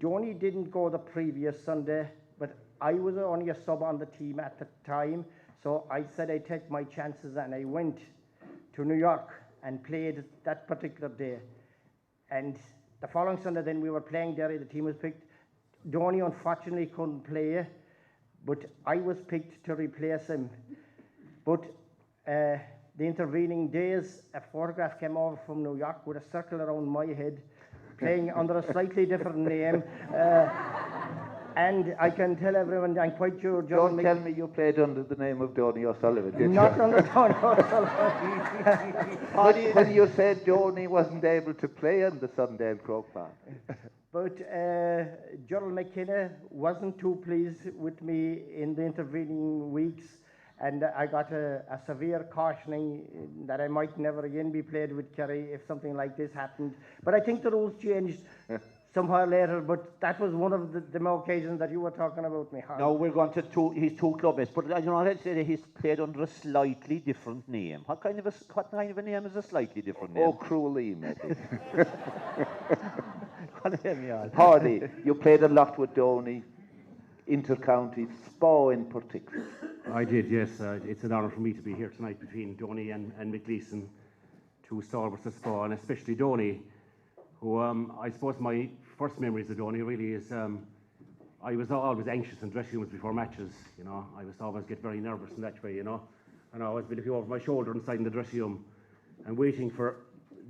Donie didn't go the previous Sunday, but I was only a sub on the team at the time. So I said I'd take my chances, and I went to New York and played that particular day. And the following Sunday, then we were playing Derry. The team was picked. Donie unfortunately couldn't play, but I was picked to replace him. But the intervening days, a photograph came over from New York with a circle around my head, playing under a slightly different name. And I can tell everyone, I'm quite sure... Don't tell me you played under the name of Donie O'Sullivan, did you? Not under Donie O'Sullivan. When you said Donie wasn't able to play on the Sunnydale Croke Park. But Gerald McKenna wasn't too pleased with me in the intervening weeks, and I got a severe cautioning that I might never again be played with Kerry if something like this happened. But I think the rules changed somehow later, but that was one of the occasions that you were talking about, Michal. Now we're going to his two clubs, but you know, I'd say that he's played under a slightly different name. What kind of a name is a slightly different name? Oh, Cruelly, maybe. Hardy, you played a lot with Donie, inter-county, Spa in particular. I did, yes. It's an honour for me to be here tonight between Donie and Mick Leeson, two stalwarts of Spa, and especially Donie, who I suppose my first memories of Donie really is I was always anxious in dressing rooms before matches, you know. I was always get very nervous in that way, you know. And I always be looking over my shoulder inside in the dressing room and waiting for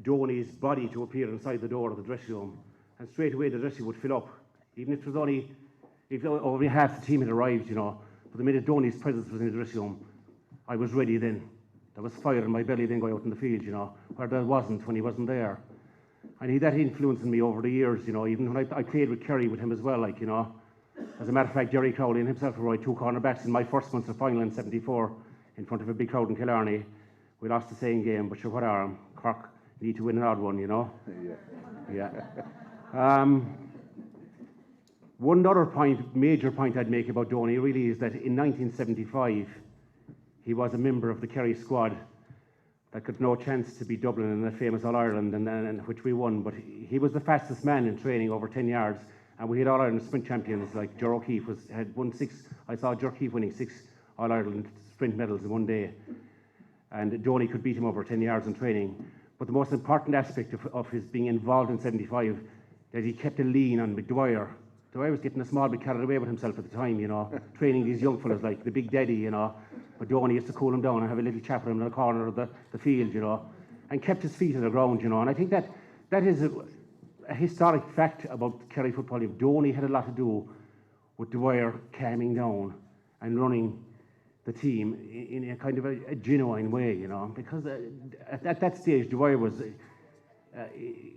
Donie's body to appear inside the door of the dressing room. And straight away the dressing room would fill up, even if it was only half the team had arrived, you know. But the minute Donie's presence was in the dressing room, I was ready then. There was fire in my belly then going out in the field, you know, where there wasn't when he wasn't there. And he had that influence on me over the years, you know, even when I played with Kerry with him as well, like, you know. As a matter of fact, Jerry Crowley and himself were two cornerbacks in my first Munster final in '74 in front of a big crowd in Killarney. We lost the same game, but sure, what are them? Cork need to win an odd one, you know. Yeah. One other major point I'd make about Donie really is that in 1975 he was a member of the Kerry squad that got no chance to beat Dublin in the famous All-Ireland, and which we won. But he was the fastest man in training, over 10 yards, and we had All-Ireland sprint champions like Ger O'Keefe had won 6. I saw Ger O'Keefe winning 6 All-Ireland sprint medals in one day, and Donie could beat him over 10 yards in training. But the most important aspect of his being involved in '75, that he kept a lean on McDwyer. Dwyer was getting a small bit carried away with himself at the time, you know, training these young fellas like the Big Daddy, you know. But Donie used to cool him down and have a little chat with him in the corner of the field, you know, and kept his feet on the ground, you know. And I think that is a historic fact about Kerry football. Donie had a lot to do with Dwyer calming down and running the team in a kind of a genuine way, you know, because at that stage Dwyer was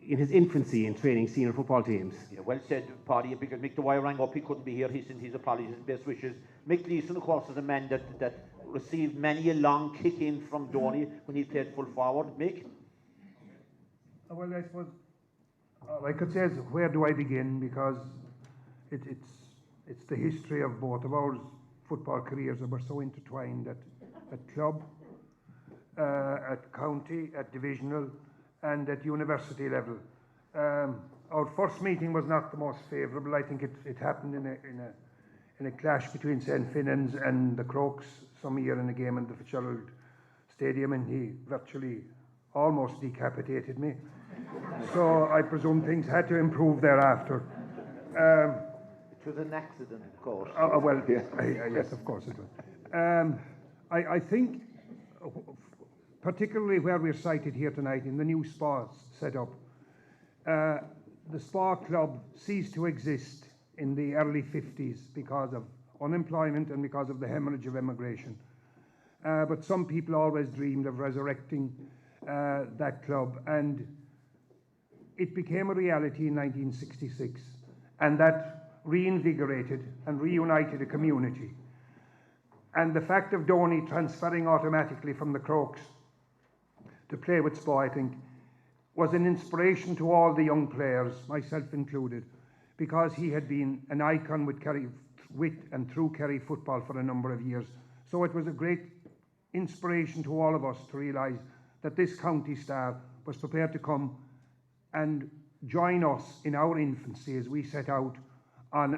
in his infancy in training senior football teams. Yeah, well said, Paddy, because Mick Dwyer rang up, he couldn't be here, he sent his apologies and best wishes. Mick Leeson, of course, is a man that received many a long kick in from Donie when he played full forward. Mick? Well, I suppose I could say is where do I begin, because it's the history of both of our football careers that were so intertwined at club, at county, at divisional, and at university level. Our first meeting was not the most favourable. I think it happened in a clash between St. Finnan's and the Crokes some year in a game in the Fitzgerald Stadium, and he virtually almost decapitated me. So I presume things had to improve thereafter. It was an accident, of course. Well, yes, of course it was. I think, particularly where we're sited here tonight in the new spa set up, the spa club ceased to exist in the early 50s because of unemployment and because of the hemorrhage of emigration. But some people always dreamed of resurrecting that club, and it became a reality in 1966, and that reinvigorated and reunited a community. And the fact of Donie transferring automatically from the Crokes to play with Spa, I think, was an inspiration to all the young players, myself included, because he had been an icon with and through Kerry football for a number of years. So it was a great inspiration to all of us to realise that this county star was prepared to come and join us in our infancy as we set out on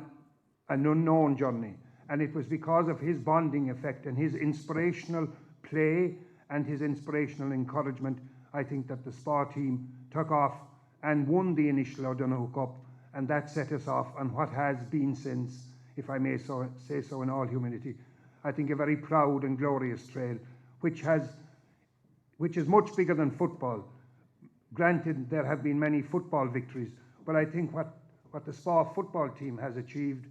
an unknown journey. And it was because of his bonding effect and his inspirational play and his inspirational encouragement, I think, that the Spa team took off and won the initial O'Donoghue Cup, and that set us off on what has been since, if I may say so in all humility, I think a very proud and glorious trail, which is much bigger than football. Granted, there have been many football victories, but I think what the Spa football team has achieved,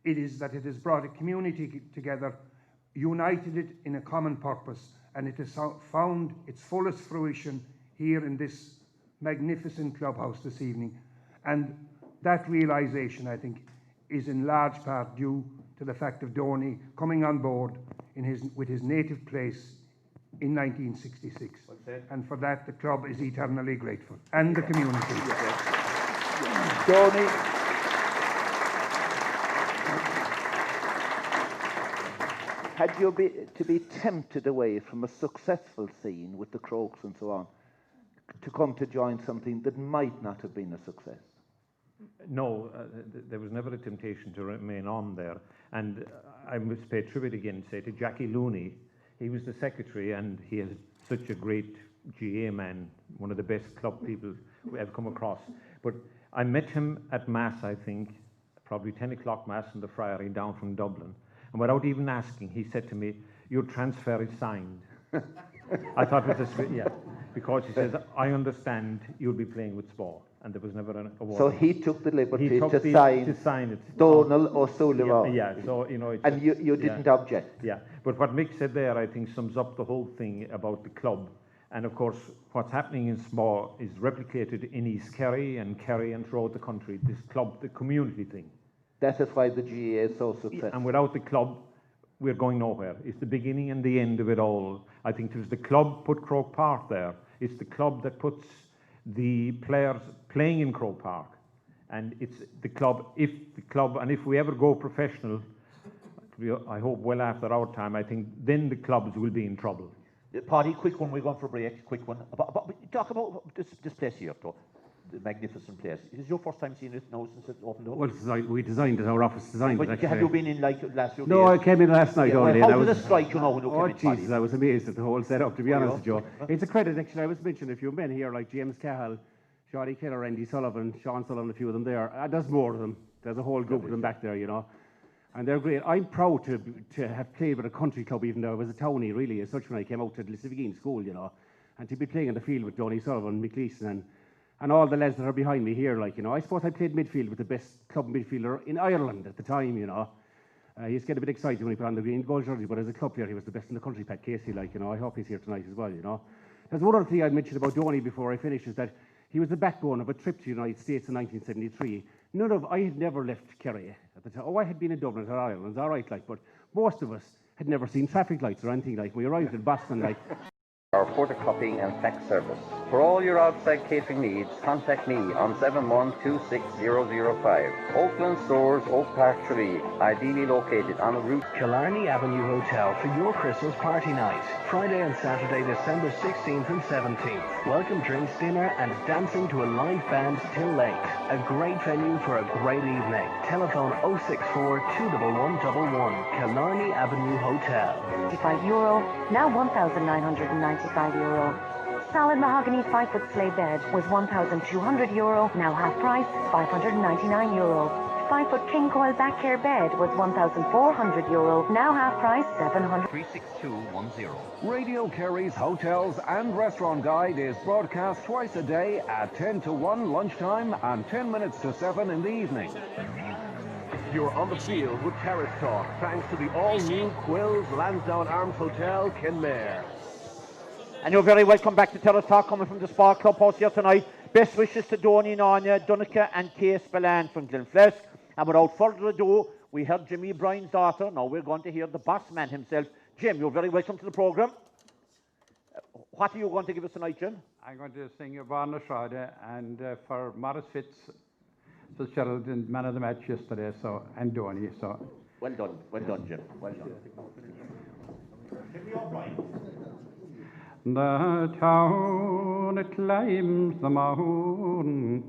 it is that it has brought a community together, united it in a common purpose, and it has found its fullest fruition here in this magnificent clubhouse this evening. And that realisation, I think, is in large part due to the fact of Donie coming on board with his native place in 1966. And for that, the club is eternally grateful, and the community. Donie, had you to be tempted away from a successful scene with the Crokes and so on, to come to join something that might not have been a success? No, there was never a temptation to remain on there. And I must pay tribute again, say, to Jackie Looney. He was the secretary, and he is such a great GA man, one of the best club people we have come across. But I met him at Mass, I think, probably 10 o'clock Mass in the Friary down from Dublin. And without even asking, he said to me, "Your transfer is signed." I thought it was because he says, "I understand you'll be playing with Spa," and there was never an award. So he took the liberty to sign it. Donald O'Sullivan. Yeah, so, you know. And you didn't object? Yeah, but what Mick said there, I think, sums up the whole thing about the club. And of course, what's happening in Spa is replicated in East Kerry and throughout the country. This club, the community thing. That is why the GA is so successful. And without the club, we're going nowhere. It's the beginning and the end of it all. I think it was the club put Croke Park there. It's the club that puts the players playing in Croke Park. And it's the club, and if we ever go professional, I hope well after our time, I think then the clubs will be in trouble. Paddy, quick one, we're going for a break, quick one. Talk about this place here, though. The magnificent place. Is this your first time seeing it now since it opened up? Well, we designed it, our office designed it. Have you been in like last few days? No, I came in last night only. How did it strike you now when you came in, Jesus, I was amazed at the whole setup, to be honest with you. It's a credit, actually. I was mentioning a few men here, like James Cahill, Shawty Keller, Randy Sullivan, Sean Sullivan, a few of them there. There's more of them. There's a whole group of them back there, you know. And they're great. I'm proud to have played with a country club, even though I was a townie, really, as such, when I came out to Lisbon School, you know. And to be playing in the field with Donie Sullivan, Mick Leeson, and all the lads that are behind me here, like, you know. I suppose I played midfield with the best club midfielder in Ireland at the time, you know. He used to get a bit excited when he put on the green goal jersey, but as a club player, he was the best in the country, Pat Casey, like, you know. I hope he's here tonight as well, you know. There's one other thing I'd mention about Donie before I finish, is that he was the backbone of a trip to the United States in 1973. I had never left Kerry at the time. I had been in Dublin or Ireland, all right, like, but most of us had never seen traffic lights or anything. Like, we arrived in Boston, like, Our photocopying and fax service. For all your outside catering needs, contact me on 7126005. Oakland Stores, Oak Park 3, ideally located on the route. Killarney Avenue Hotel for your Christmas party night. Friday and Saturday, December 16th and 17th. Welcome drinks, dinner and dancing to a live band till late. A great venue for a great evening. Telephone 064 21111. Killarney Avenue Hotel. €55, now €1,995. Solid mahogany 5-foot sleigh bed was €1,200, now half price, €599. 5-foot king coil back care bed was €1,400, now half price, $700. 36210. Radio Kerry's Hotels and Restaurant Guide is broadcast twice a day at 10 to 1 lunchtime and 10 minutes to 7 in the evening. You're on the field with Carrot Talk, thanks to the all-new Quills Lansdowne Arms Hotel, Kenmare. And you're very welcome back to Terrace Talk, coming from the Spa Clubhouse here tonight. Best wishes to Donie, Nanya, Donica and Case Spillane from Glenflesk. And without further ado, we heard Jimmy Bryan's daughter. Now we're going to hear the boss man himself. Jim, you're very welcome to the programme. What are you going to give us tonight, Jim? I'm going to sing Barna Shada, and for Morris Fitzgerald, man of the match yesterday, so, and Donie. So. Well done, Jim. Well done. The town, it climbs the mountain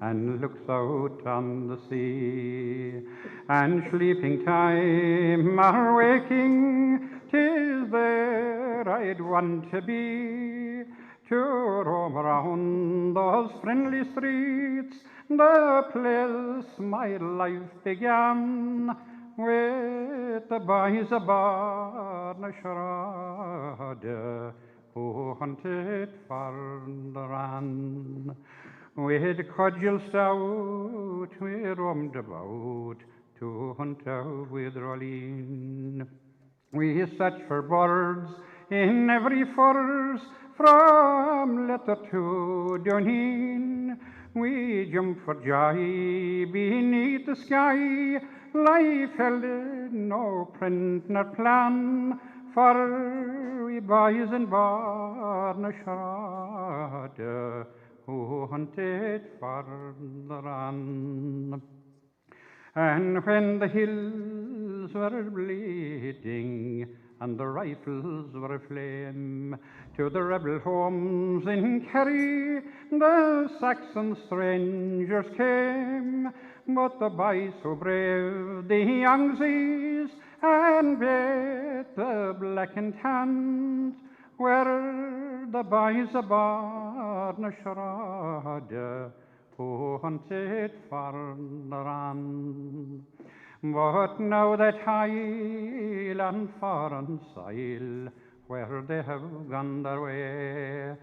and looks out on the sea, and sleeping time or waking, 'tis there I'd want to be, to roam around those friendly streets, the place my life began, with the boys of Barnashrada, who hunted for the run. With cudgels stout, we roamed about to hunt out with Rolleen. We searched for birds in every forest, from Letter to Donie. We jumped for joy beneath the sky. Life held no print nor plan, for we boys in Barnashrada, who hunted for the run. And when the hills were bleeding and the rifles were aflame, to the rebel homes in Kerry the Saxon strangers came. But the boys who braved the Yangtzes and beat the black and tans were the boys of Barnashrada, who hunted for the run. But now that Highland foreign soil, where they have gone their way,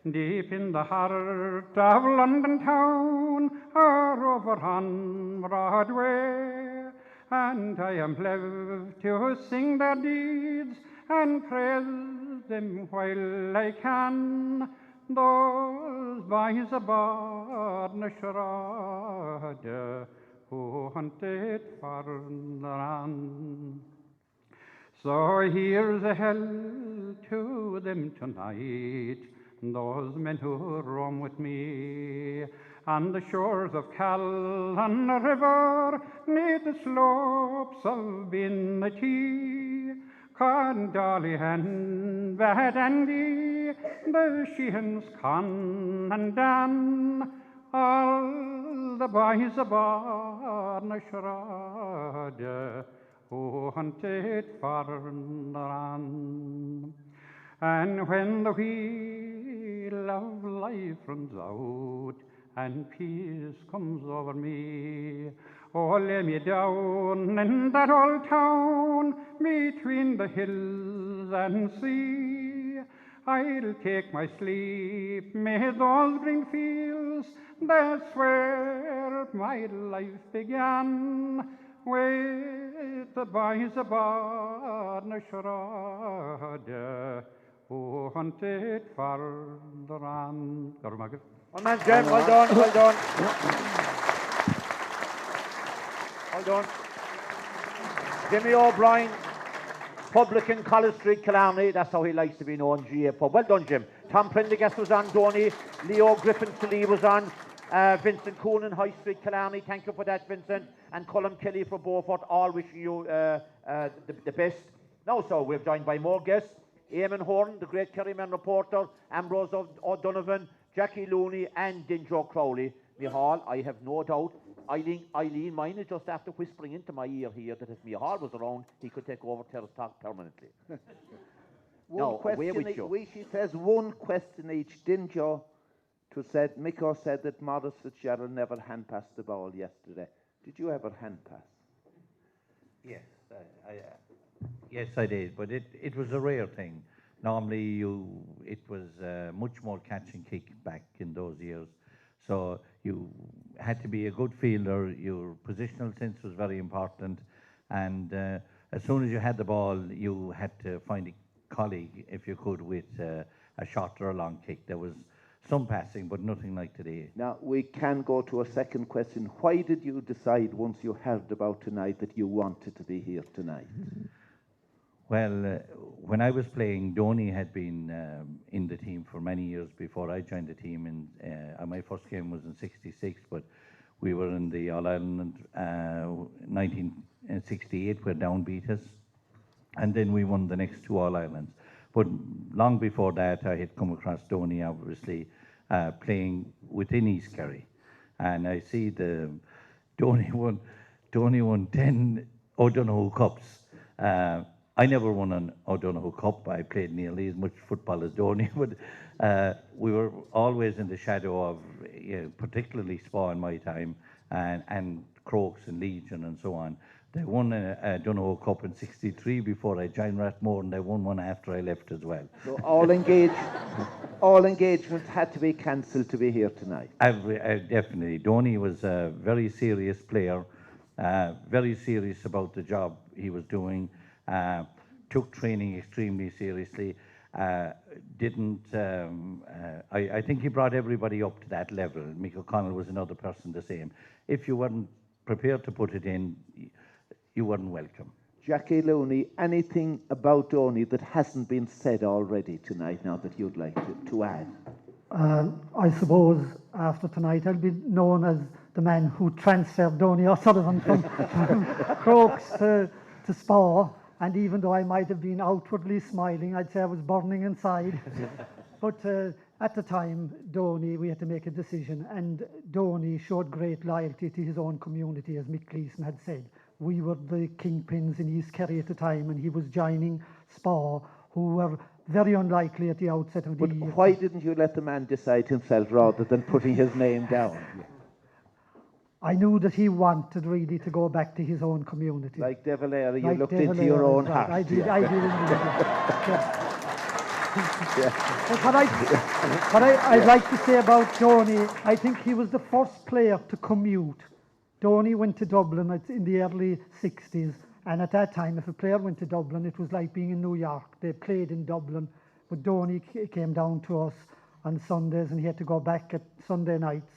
deep in the heart of London town, or over on Broadway, and I am left to sing their deeds and praise them while I can. Those boys of Barnashrada, who hunted for the run. So here's a hell to them tonight, those men who roam with me on the shores of Callan River, near the slopes of Binnatee. Con Dolly and Bad Andy, the Sheehans, Con and Dan, all the boys of Barnashrada, who hunted for the run. And when the wheel of life runs out and peace comes over me, oh, lay me down in that old town between the hills and sea. I'll take my sleep 'mid those green fields, that's where my life began, with the boys of Barnashrada, who hunted for the run. Well done, Jim. Well done. Well done. Well done. Jimmy O'Brien Publican, College Street, Killarney. That's how he likes to be known, GA Pub. Well done, Jim. Tom Prendergast was on, Donie. Leo Griffin-Lee was on. Vincent Coonan, High Street, Killarney. Thank you for that, Vincent. And Colin Kelly for Beaufort, all wishing you the best. Now, so we're joined by more guests. Eamon Horn, the great Kerryman reporter, Ambrose O'Donovan, Jackie Looney, and Dinjo Crowley. Mihal, I have no doubt. Eileen, mine is just after whispering into my ear here that if Mihal was around, he could take over Terrace Talk permanently. One question each. She says one question each. Dinjo Miko said that Morris Fitzgerald never hand passed the ball yesterday. Did you ever hand pass? Yes, yes, I did, but it was a rare thing. Normally, it was much more catch and kick back in those years. So you had to be a good fielder. Your positional sense was very important, and as soon as you had the ball, you had to find a colleague, if you could, with a shot or a long kick. There was some passing, but nothing like today. Now, we can go to a second question. Why did you decide, once you heard about tonight, that you wanted to be here tonight? Well, when I was playing, Donie had been in the team for many years before I joined the team. And my first game was in '66, but we were in the All-Ireland 1968, where Down beat us. And then we won the next two All-Irelands. But long before that, I had come across Donie, obviously, playing within East Kerry. And I see Donie won 10 O'Donoghue Cups. I never won an O'Donoghue Cup. I played nearly as much football as Donie, but we were always in the shadow of, particularly Spa in my time, and Crokes and Legion and so on. They won a Donoghue Cup in '63 before I joined Rathmore, and they won one after I left as well. So all engagements had to be cancelled to be here tonight. Definitely. Donie was a very serious player, very serious about the job he was doing, took training extremely seriously. I think he brought everybody up to that level. Mick O'Connell was another person the same. If you weren't prepared to put it in, you weren't welcome. Jackie Looney, anything about Donie that hasn't been said already tonight now that you'd like to add? I suppose after tonight I'll be known as the man who transferred Donie O'Sullivan from Crokes to Spa, and even though I might have been outwardly smiling, I'd say I was burning inside. But at the time, Donie, we had to make a decision, and Donie showed great loyalty to his own community, as Mick Gleeson had said. We were the kingpins in East Kerry at the time, and he was joining Spa, who were very unlikely at the outset of the year. But why didn't you let the man decide himself rather than putting his name down? I knew that he wanted really to go back to his own community. Like De Valera, you looked into your own heart. I did indeed. But what I'd like to say about Donie, I think he was the first player to commute. Donie went to Dublin in the early 60s, and at that time, if a player went to Dublin, it was like being in New York. They played in Dublin, but Donie came down to us on Sundays, and he had to go back at Sunday nights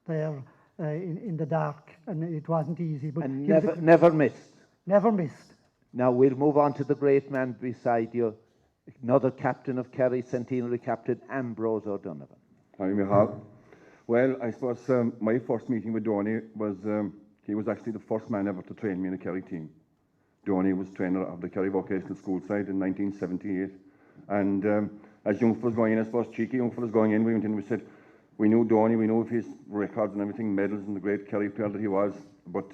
there in the dark, and it wasn't easy. But and never missed. Never missed. Now we'll move on to the great man beside you, another captain of Kerry, centenary captain, Ambrose O'Donovan. Hi, Michal. Well, I suppose my first meeting with Donie was, he was actually the first man ever to train me in a Kerry team. Donie was trainer of the Kerry Vocational School side in 1978. And as young fellas going in, I suppose cheeky young fellas going in, we went in and we said, we knew Donie, we knew of his records and everything, medals and the great Kerry player that he was. But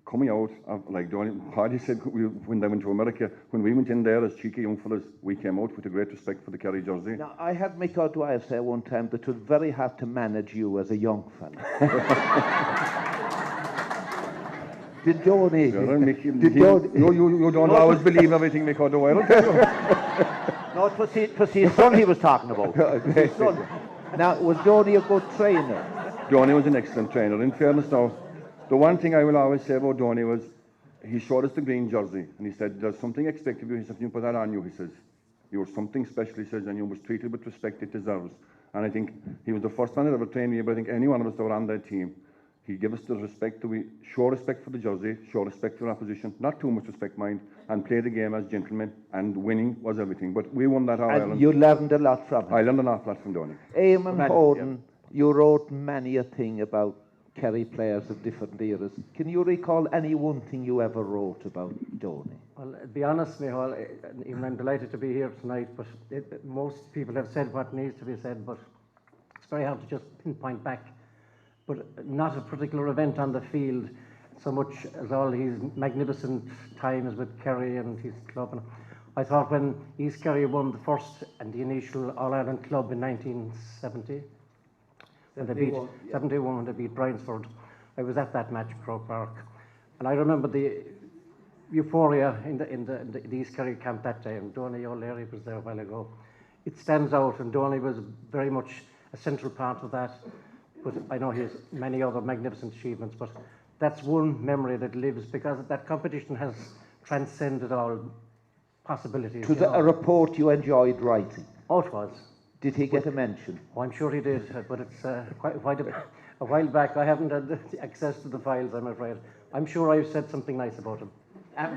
coming out of, like Donie, Hardy said when they went to America, when we went in there as cheeky young fellas, we came out with a great respect for the Kerry jersey. Now, I had Mick O'Dwyer say one time that it was very hard to manage you as a young fella. Did Donie? You don't always believe everything Mick O'Dwyer will tell you. No, it was his son he was talking about. His son. Now, was Donie a good trainer? Donie was an excellent trainer. In fairness now, the one thing I will always say about Donie was, he showed us the green jersey, and he said, there's something expected of you. He said, you put that on you, he says. You were something special, he says, and you was treated with respect it deserves. And I think he was the first man that ever trained me, but I think any one of us that were on that team, He gave us the respect that we show respect for the jersey, show respect for our opposition, not too much respect, mind, and play the game as gentlemen. And winning was everything. But we won that All-Ireland. And you learned a lot from him. I learned an awful lot from Donie. Eamon Holden, you wrote many a thing about Kerry players of different eras. Can you recall any one thing you ever wrote about Donie? Well, to be honest, Micheál, even I'm delighted to be here tonight, but most people have said what needs to be said, but it's very hard to just pinpoint back. But not a particular event on the field, so much as all his magnificent times with Kerry and his club. And I thought when East Kerry won the first and the initial All-Ireland club in 1970, when they beat 71 when they beat Bryansford, I was at that match, Croke Park, and I remember the euphoria in the East Kerry camp that day. And Donie O'Leary was there a while ago. It stands out, and Donie was very much a central part of that. But I know he has many other magnificent achievements, but that's one memory that lives because that competition has transcended all possibilities. To a report you enjoyed writing? Oh, it was. Did he get a mention? Oh, I'm sure he did, but it's quite a while back. I haven't had access to the files, I'm afraid. I'm sure I've said something nice about him.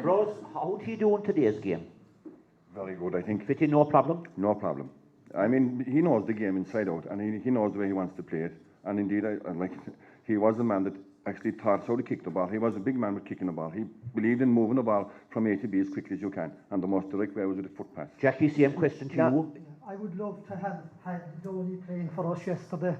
Rose, how did he do in today's game? Very good, I think. Fit in, no problem? No problem. I mean, he knows the game inside out, and he knows the way he wants to play it. And indeed, he was the man that actually taught us how to kick the ball. He was a big man with kicking the ball. He believed in moving the ball from A to B as quickly as you can. And the most direct way was with a foot pass. Jackie, same question to you. I would love to have had Donie playing for us yesterday.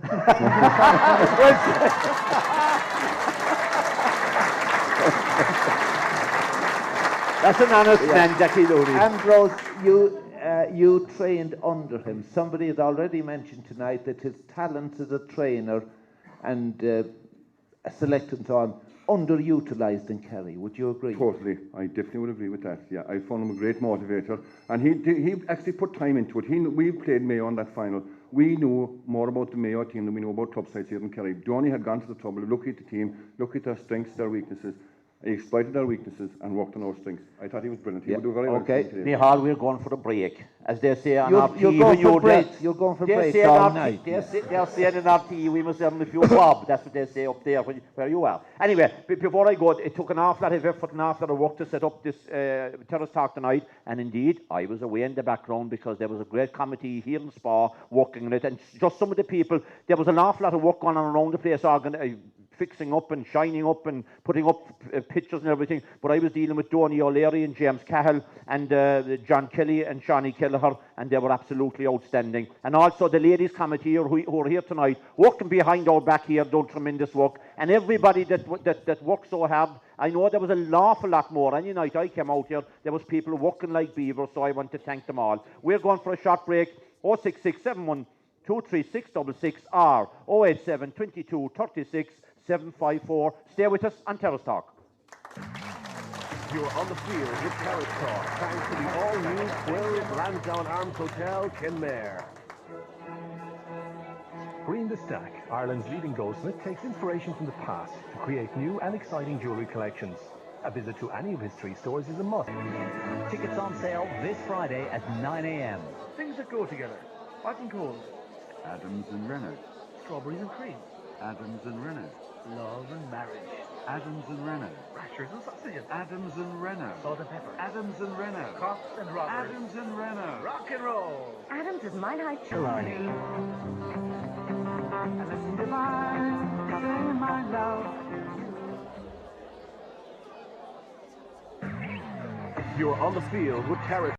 That's an honest man, Jackie Donie. Ambrose, you trained under him. Somebody has already mentioned tonight that his talents as a trainer and a selector and so on, underutilised in Kerry. Would you agree? Totally. I definitely would agree with that. Yeah, I found him a great motivator. And he actually put time into it. We played Mayo in that final. We knew more about the Mayo team than we knew about club sides here in Kerry. Donie had gone to the trouble, look at the team, look at their strengths, their weaknesses. He exploited our weaknesses and worked on our strengths. I thought he was brilliant. He would do very well. Okay, Micheál, we're going for a break. As they say on RT, you're going for breaks all night. They're saying in RT, we must have a few bob. That's what they say up there where you are. Anyway, before I go, it took an awful lot of effort and an awful lot of work to set up this Terrace Talk tonight. And indeed, I was away in the background because there was a great committee here in Spa working on it. And just some of the people, there was an awful lot of work going on around the place, fixing up and shining up and putting up pictures and everything. But I was dealing with Donie O'Leary and James Cahill and John Kelly and Shawnee Kelleher, and they were absolutely outstanding. And also the ladies committee who are here tonight, working behind our back here, doing tremendous work. And everybody that worked so hard. I know there was an awful lot more. Any night I came out here, there was people working like beavers, so I want to thank them all. We're going for a short break. 06671 23666 or 087 22 36 754. Stay with us on Terrace Talk. You're on the field with Terrace Talk, thanks to the all-new Quill Lansdowne Arms Hotel, Kinmare. Green the Stack, Ireland's leading goldsmith, takes inspiration from the past to create new and exciting jewellery collections. A visit to any of his 3 stores is a must. Tickets on sale this Friday at 9 a.m. Things that go together. Hot and cold. Adams and Renault. Strawberries and cream. Adams and Renault. Love and marriage. Adams and Renault. Rashers and sausages. Adams and Renault. Salt and pepper. Adams and Renault. Cops and robbers. Adams and Renault. Rock and roll. Adams is my height. Killarney. You're on the field with Terrace.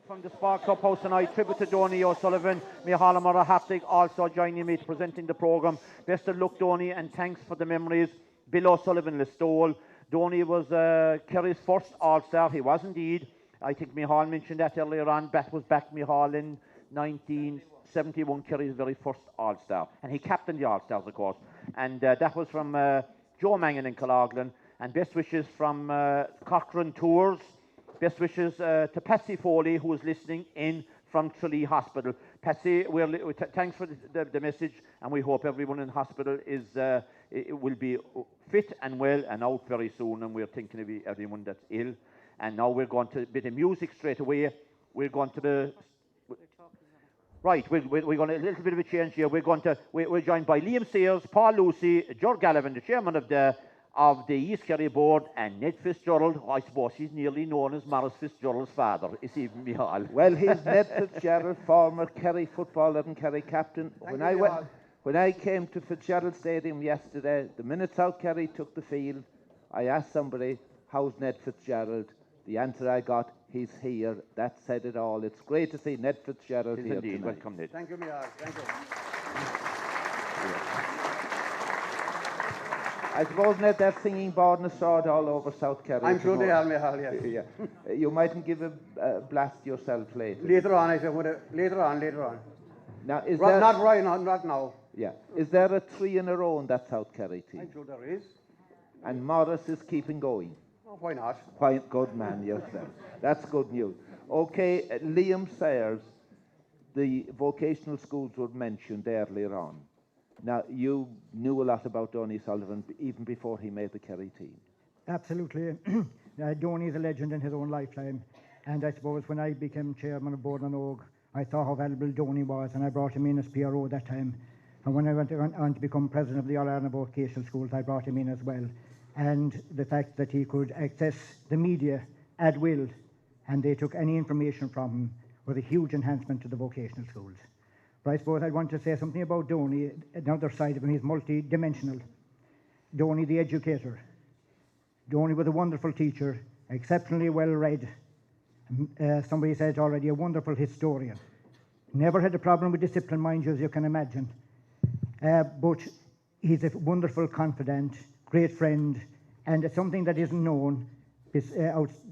From the Spa Clubhouse tonight, tribute to Donie O'Sullivan, Micheál Murray also joining me presenting the programme. Best of luck, Donie, and thanks for the memories. Bill O'Sullivan, Listowel. Donie was Kerry's first All-Star. He was indeed. I think Micheál mentioned that earlier on. That was back, Micheál, in 1971, Kerry's very first All-Star. And he captained the All-Stars, of course. And that was from Joe Mangan in Cloughlin. And best wishes from Cochrane Tours. Best wishes to Patsy Foley, who is listening in from Tralee Hospital. Patsy, thanks for the message, and we hope everyone in hospital will be fit and well and out very soon, and we're thinking of everyone that's ill. And now we're going to a bit of music straight away. We're going to the... Right, we're going to a little bit of a change here. We're joined by Liam Sears, Paul Lucy, George Gallivan, the chairman of the East Kerry board, and Ned Fitzgerald. I suppose he's nearly known as Maurice Fitzgerald's father. Is he, Michal? Well, he's Ned Fitzgerald, former Kerry footballer and Kerry captain. When I came to Fitzgerald Stadium yesterday, the minute South Kerry took the field, I asked somebody, how's Ned Fitzgerald? The answer I got, he's here. That said it all. It's great to see Ned Fitzgerald here indeed. tonight. Welcome, Ned. Thank you, Michal. Thank you. I suppose, Ned, they're singing Born a Sword all over South Kerry. I'm sure they are, Michal, yes. Yeah. You mightn't give a blast yourself later. Later on, I said, later on. Now, is Not there... right now, not now. Yeah. Is there a 3 in a row in that South Kerry team? I'm sure there is. And Morris is keeping going. Oh, why not? Quite good man, yes, sir. That's good news. Okay, Liam Sayers, the vocational schools were mentioned earlier on. Now, you knew a lot about Donie Sullivan even before he made the Kerry team. Absolutely. Donie is a legend in his own lifetime. And I suppose when I became chairman of Board and Og, I saw how valuable Donie was, and I brought him in as PRO that time. And when I went on to become president of the All-Ireland Vocational Schools, I brought him in as well. And the fact that he could access the media at will, and they took any information from him, was a huge enhancement to the vocational schools. But I suppose I want to say something about Donie. Another side of him, he's multi-dimensional. Donie, the educator. Donie was a wonderful teacher, exceptionally well-read. Somebody said already, a wonderful historian. Never had a problem with discipline, mind you, as you can imagine. But he's a wonderful confidant, great friend, and it's something that isn't known is,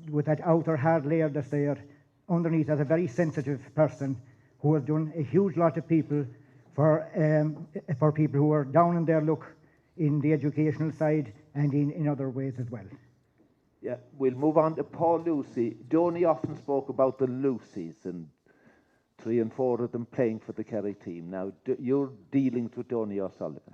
with that outer hard layer that's there underneath, as a very sensitive person who has done a huge lot of people for people who are down in their luck in the educational side and in other ways as well. Yeah, we'll move on to Paul Lucy. Donie often spoke about the Lucys and 3 and 4 of them playing for the Kerry team. Now, you're dealing with Donie O'Sullivan.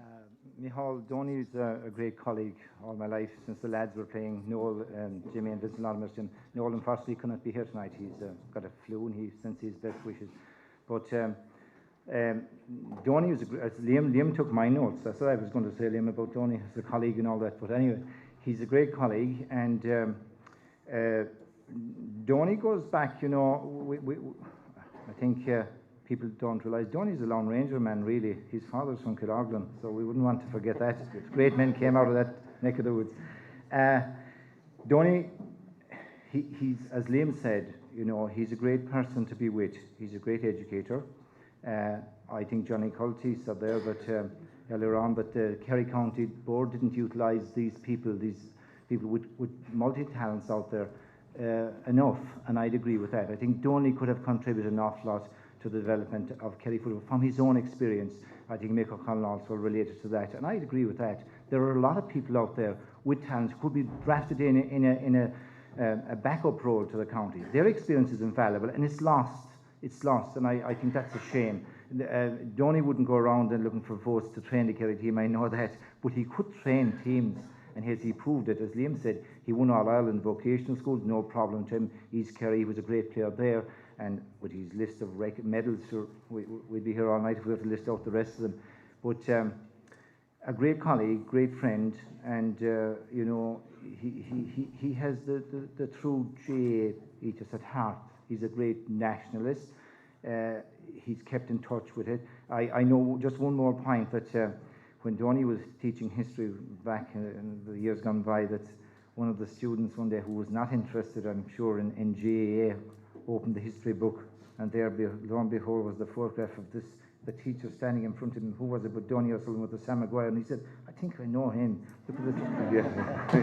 Michal, Donie is a great colleague all my life since the lads were playing. Noel and Jimmy and Vincent Almerston. Noel, unfortunately, couldn't be here tonight. He's got a flu and he sends his best wishes. But Donie was, Liam took my notes. That's what I was going to say, Liam, about Donie as a colleague and all that. But anyway, he's a great colleague, and Donie goes back, you know, I think people don't realise Donie's a Lone Ranger man, really. His father's from Killarglan, so we wouldn't want to forget that. Great men came out of that neck of the woods. Donie, he's, as Liam said, you know, he's a great person to be with. He's a great educator. I think Johnny Culty said there that earlier on that the Kerry County Board didn't utilise these people with multi-talents out there enough, and I'd agree with that. I think Donie could have contributed an awful lot to the development of Kerry football from his own experience. I think Mick O'Connell also related to that, and I'd agree with that. There are a lot of people out there with talent who could be drafted in a backup role to the county. Their experience is invaluable, and it's lost. It's lost, and I think that's a shame. Donie wouldn't go around and looking for votes to train the Kerry team, I know that, but he could train teams, and he proved it. As Liam said, he won All-Ireland vocational schools, no problem to him. East Kerry, he was a great player there, and with his list of medals, we'd be here all night if we have to list out the rest of them. But a great colleague, great friend, and you know, he has the true GA ethos at heart. He's a great nationalist. He's kept in touch with it. I know just one more point that when Donie was teaching history back in the years gone by, that one of the students one day who was not interested, I'm sure, in GAA opened the history book, and there, lo and behold, was the photograph of the teacher standing in front of him. Who was it but Donie O'Sullivan with the Sam Maguire? And he said, I think I know him. Look at this. Yeah.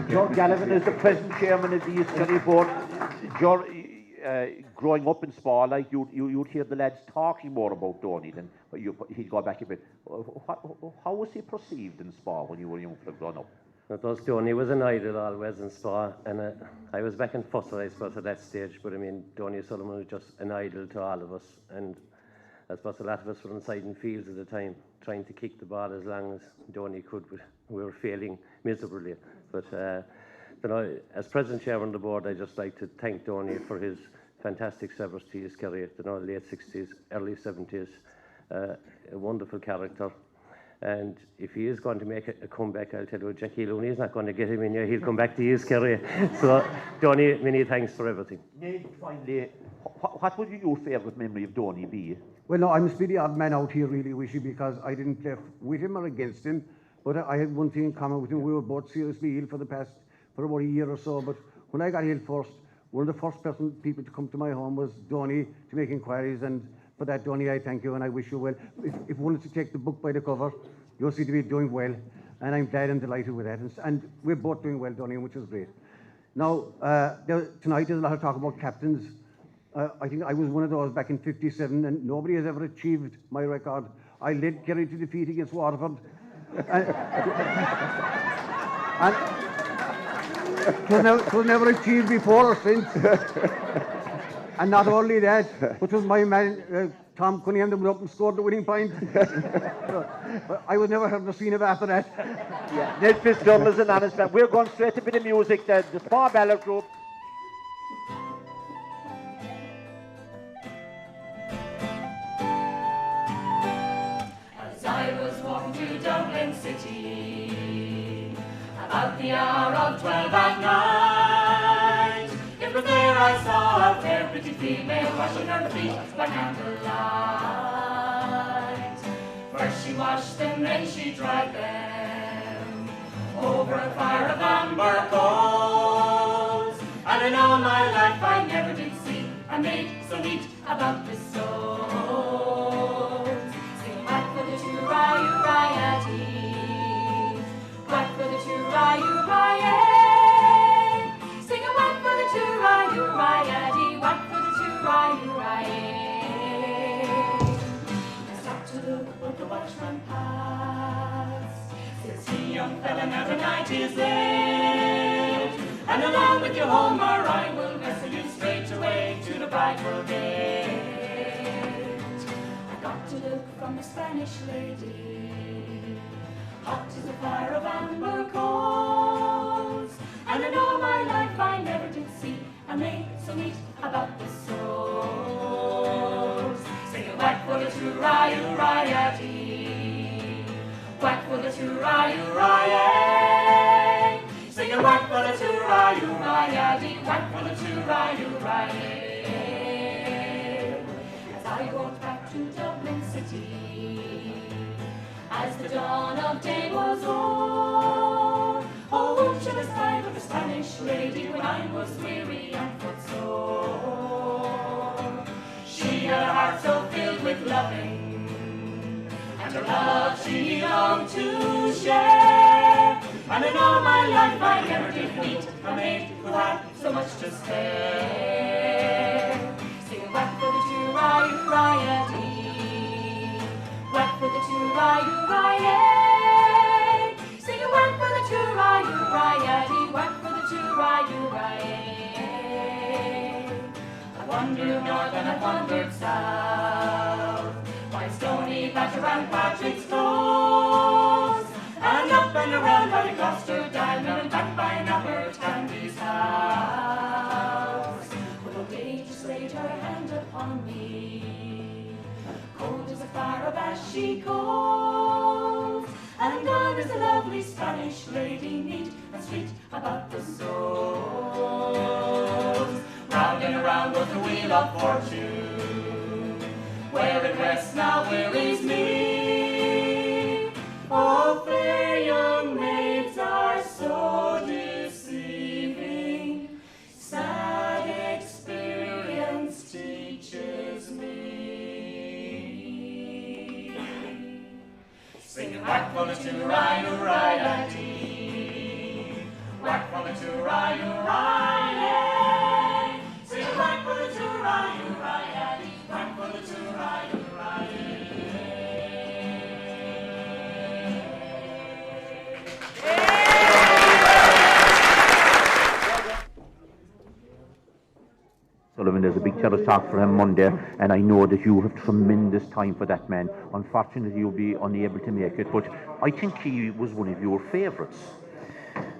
George Gallivan is the present chairman of the East Kerry board. George, growing up in Spa, like you'd hear the lads talking more about Donie than he'd go back a bit. How was he perceived in Spa when you were young growing up? Because Donie was an idol always in Spa, and I was back in Fussell, I suppose, at that stage, but I mean, Donie Sullivan was just an idol to all of us, and I suppose a lot of us were inside in fields at the time, trying to kick the ball as long as Donie could, but we were failing miserably. But you know, as President Chairman of the Board, I'd just like to thank Donie for his fantastic service to his career, late 60s, early 70s. A wonderful character. And if he is going to make a comeback, I'll tell you, Jackie Looney is not going to get him in here. He'll come back to his career. So, Donie, many thanks for everything. Neil, finally, what would your favourite memory of Donie be? Well, no, I must be the odd man out here, really, Wishy, because I didn't play with him or against him. But I had one thing in common with him. We were both seriously ill for about a year or so. But when I got ill first, one of the first people to come to my home was Donie to make inquiries. And for that, Donie, I thank you and I wish you well. If one is to take the book by the cover, you'll see to be doing well. And I'm glad and delighted with that. And we're both doing well, Donie, which is great. Now, tonight there's a lot of talk about captains. I think I was one of those back in '57, and nobody has ever achieved my record. I led Kerry to defeat against Waterford. And it was never achieved before or since. And not only that, but it was my man, Tom Cunningham, that went up and scored the winning point. But I was never heard or seen of after that. Yeah, Ned Fitzgerald is an honest man. We're going straight to a bit of music. The Spa Ballad Group. As I was walking through Dublin City, about the hour of 12 at night, it was there I saw a fair pretty female washing her feet by candlelight. First she washed them, then she dried them over a fire of amber coals. And in all my life I never did see a maid so neat about the soles. Sing whack for the two-rye-u-rye-a-tee, whack for the two-rye-u-rye-a. Sing a whack for the two-rye-u-rye-a-dee, whack for the two-rye-u-rye-a. I stopped to look but the watchman passed. Says he, young fella, now the night is late, and along with you home or I will wrestle you straight away to the bridal gate. I got to look from the Spanish lady, hot as a fire of amber coals, and in all my life I never did see a maid so neat about the soles. Sing a whack for the two-rye-u-rye-a-dee, whack for the two-rye-u-rye-a. Sing a whack for the two-rye-u-rye-a-dee, whack for the two-rye-u-rye-a. As I walked back to Dublin City, as the dawn of day was o'er, oh, won't you describe of the Spanish lady when I was weary and footsore? She had a heart so filled with loving, and her love she longed to share. And in all my life I never did meet a maid who had so much to spare. Sing a whack for the two-rye-u-rye-a-dee, whack for the two-rye-u-rye-a. Sing a whack for the two-rye-u-rye-a-dee, whack for the two-rye-u-rye-a. I wandered north and I wandered south, by Stony Batter and Patrick's Close, and up and around by Gloucester Downer and back by Napper Tandy's house. But old age just laid her hand upon me, cold as a fire of ashy coals, and gone is a lovely Spanish lady, neat and sweet about the soles. Round and around goes the wheel of fortune, where it rests now wearies me. Oh, fair young maids are so deceiving, sad experience teaches me. Sing a whack for the two-rye-u-rye-a-dee, whack for the two-rye-u-rye-a. Sing a whack for the two-rye-u-rye-a-dee, whack for the two-rye-u-rye-a. Sullivan, there's a big terrace talk for him Monday, and I know that you have tremendous time for that man. Unfortunately, you'll be unable to make it, but I think he was one of your favourites.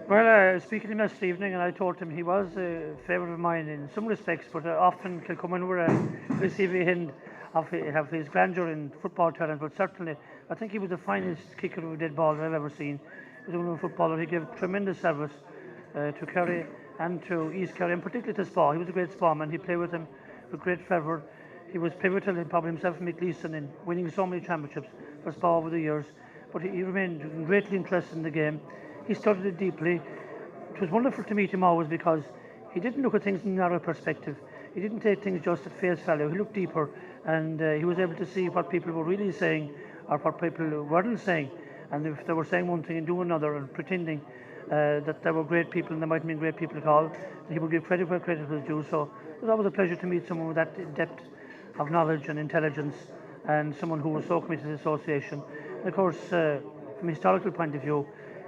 Well, I was speaking to him yesterday evening, and I told him he was a favourite of mine in some respects, but often Kilcummin were a receiving end of his grandeur in football talent. But certainly, I think he was the finest kicker of a dead ball I've ever seen. He was a wonderful footballer. He gave tremendous service to Kerry and to East Kerry, and particularly to Spa. He was a great Spa-man. He played with him with great fervour. He was pivotal in probably himself and Mick Leeson in winning so many championships for Spa over the years. But he remained greatly interested in the game. He studied it deeply. It was wonderful to meet him always because he didn't look at things in a narrow perspective. He didn't take things just at face value. He looked deeper, and he was able to see what people were really saying or what people weren't saying. And if they were saying one thing and doing another and pretending that they were great people and they mightn't be great people at all, he would give credit where credit was due. So it was always a pleasure to meet someone with that depth of knowledge and intelligence, and someone who was so committed to the association. And of course, from a historical point of view,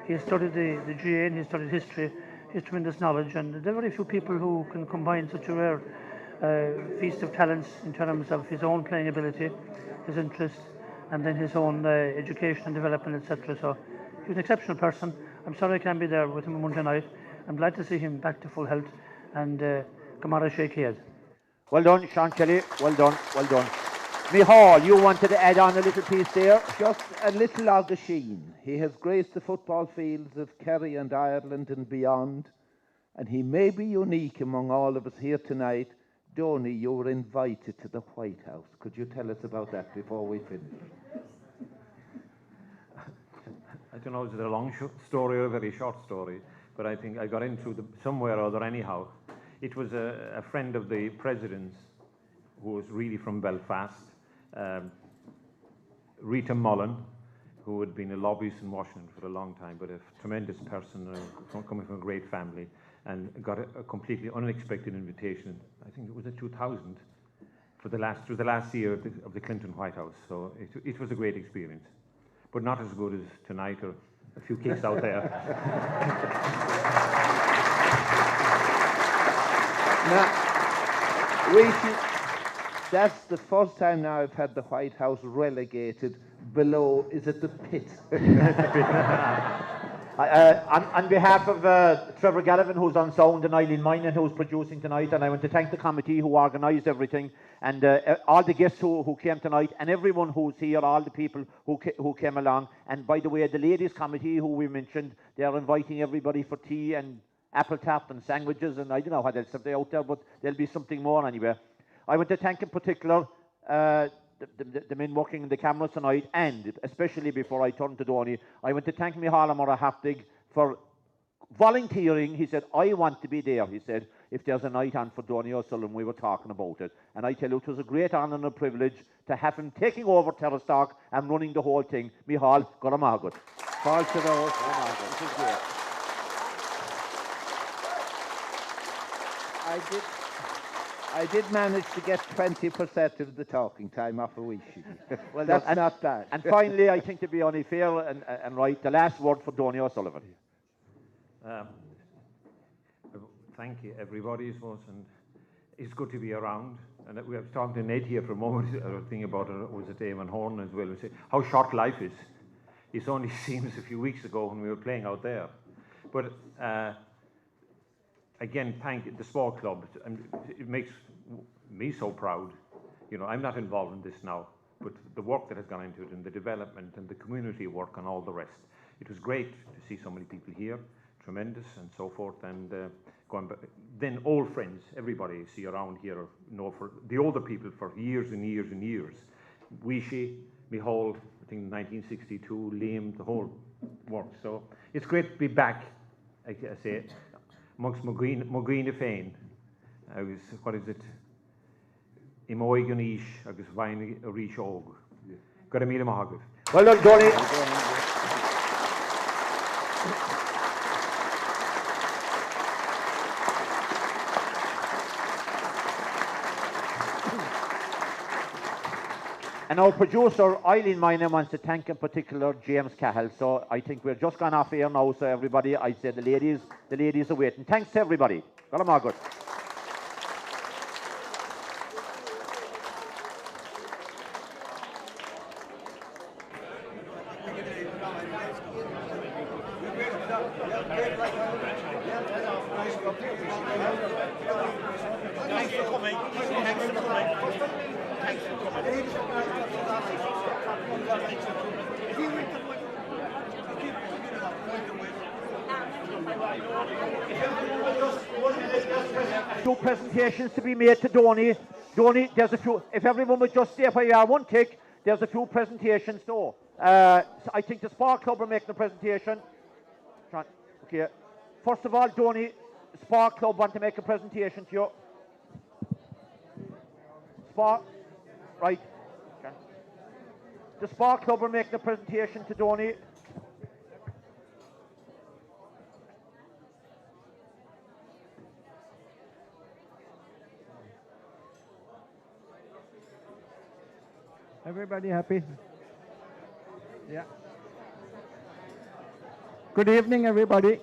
he has studied the GA and he has studied history. He has tremendous knowledge, and there are very few people who can combine such a rare feast of talents in terms of his own playing ability, his interest, and then his own education and development, etc. So he was an exceptional person. I'm sorry I can't be there with him on Monday night. I'm glad to see him back to full health, and Kamara shake head. Well done, Sean Kelly. Well done, well done. Micheál, you wanted to add on a little piece there? Just a little of the sheen. He has graced the football fields of Kerry and Ireland and beyond, and he may be unique among all of us here tonight. Donie, you were invited to the White House. Could you tell us about that before we finish? I don't know, is it a long story or a very short story? But I think I got in through somewhere or other anyhow. It was a friend of the president's who was really from Belfast, Rita Mullen, who had been a lobbyist in Washington for a long time, but a tremendous person coming from a great family, and got a completely unexpected invitation. I think it was in 2000 for the last year of the Clinton White House. So it was a great experience, but not as good as tonight or a few kicks out there. Now, that's the first time now I've had the White House relegated below, is it the pit? On behalf of Trevor Gallivan, who's on sound, and Eileen Minan, who's producing tonight, and I want to thank the committee who organised everything, and all the guests who came tonight, and everyone who's here, all the people who came along. And by the way, the ladies committee who we mentioned, they're inviting everybody for tea and apple tart and sandwiches, and I don't know what else have they out there, but there'll be something more anyway. I want to thank in particular the men working in the cameras tonight, and especially before I turn to Donie, I want to thank Micheál Murray for volunteering. He said, I want to be there. He said, if there's a night on for Donie O'Sullivan, we were talking about it. And I tell you, it was a great honour and a privilege to have him taking over Terrace Talk and running the whole thing. Micheál, God amagat. This is great. I did manage to get 20% of the talking time off a week. Well, that's not bad. And finally, I think to be only fair and right, the last word for Donie O'Sullivan. Thank you, everybody, I suppose, and it's good to be around. And we were talking to Ned here for a moment, thinking about it, was it Eamon Horn as well, we say how short life is. It only seems a few weeks ago when we were playing out there. But again, thank the sport club. It makes me so proud. You know, I'm not involved in this now, but the work that has gone into it and the development and the community work and all the rest. It was great to see so many people here, tremendous and so forth. And going back, then old friends, everybody you see around here know for the older people for years and years and years. Weeshy, Micheál, I think 1962, Liam, the whole work. So it's great to be back, I say, amongst Mogina Féin. I was, what is it? Imoy Ganesh, agus Vain Rish Og. Got a meal of Well done, Donie. And our producer, Eileen Minan, wants to thank in particular James Cahill. So I think we're just gone off here now, so everybody, I say the ladies are waiting. Thanks to everybody. Got 'em all good. Thanks for coming. Thanks for coming. Thanks for Few presentations to be made to Donie. Donie, there's a few. If everyone would just stay where you are, one tick. There's a few presentations though. I think the Sport Club are making a presentation. Okay. First of all, Donie, Sport Club want to make a presentation to you. Sport, right. Okay. The Sport Club are making a presentation to Donie. Everybody happy? Yeah. Good evening, everybody.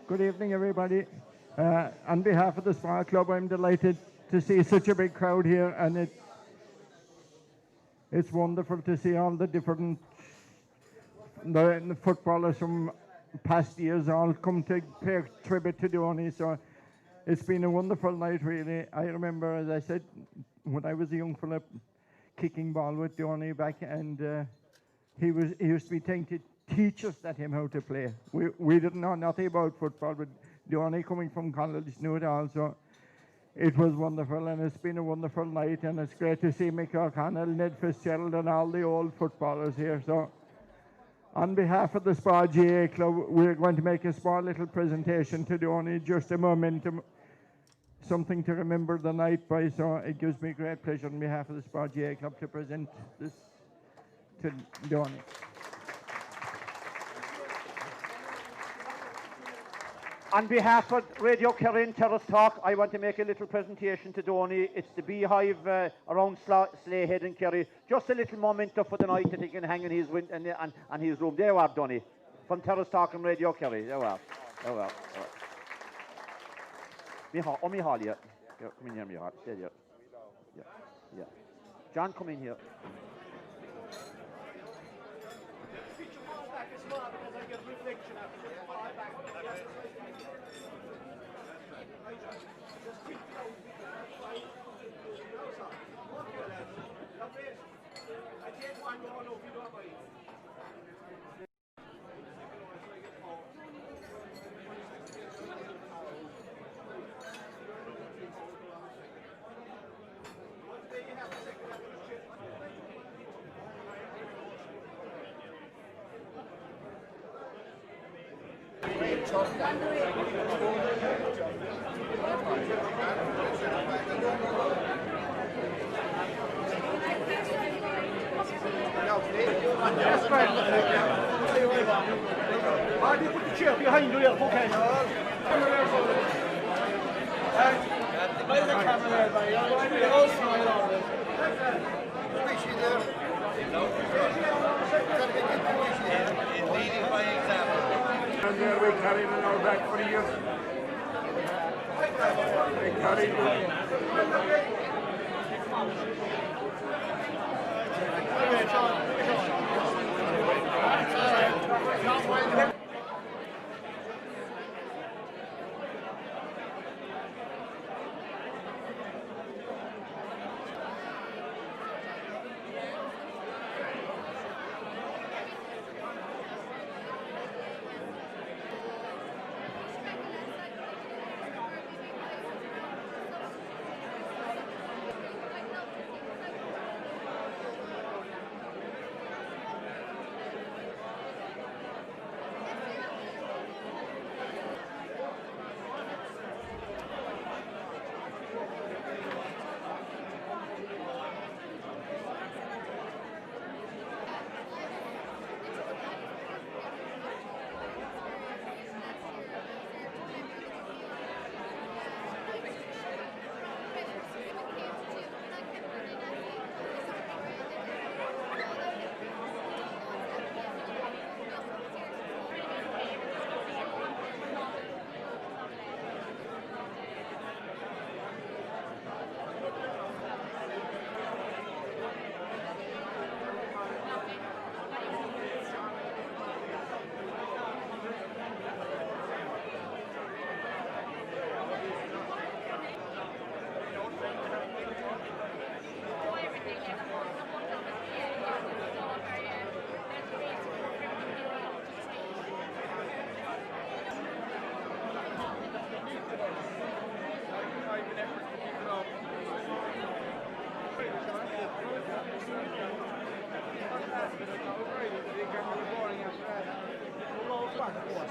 Good evening, everybody. On behalf of the Sport Club, I'm delighted to see such a big crowd here, and it's wonderful to see all the different the footballers from past years all come to pay tribute to Donie. So it's been a wonderful night, really. I remember, as I said, when I was a young fella, kicking ball with Donie back, and he used to be trying to teach us how to play. We didn't know nothing about football, but Donie coming from college knew it all. So it was wonderful, and it's been a wonderful night, and it's great to see Mick O'Connell, Ned Fitzgerald, and all the old footballers here. So on behalf of the Spa GA Club, we're going to make a small little presentation to Donie, just a momentum, something to remember the night by. So it gives me great pleasure on behalf of the Spa GA Club to present this to Donie. On behalf of Radio Kerry and Terrace Talk, I want to make a little presentation to Donie. It's the beehive around Slayhead and Kerry. Just a little memento for the night that he can hang in his on his room. There you are, Donie, from Terrace Talk and Radio Kerry. There you are. There you are. Mihal, yeah. Come in here, Mihal. Stay there. Yeah. John, come in here. How do you put the chair behind you? Okay. And there we carry it now back for you. We carry it. He's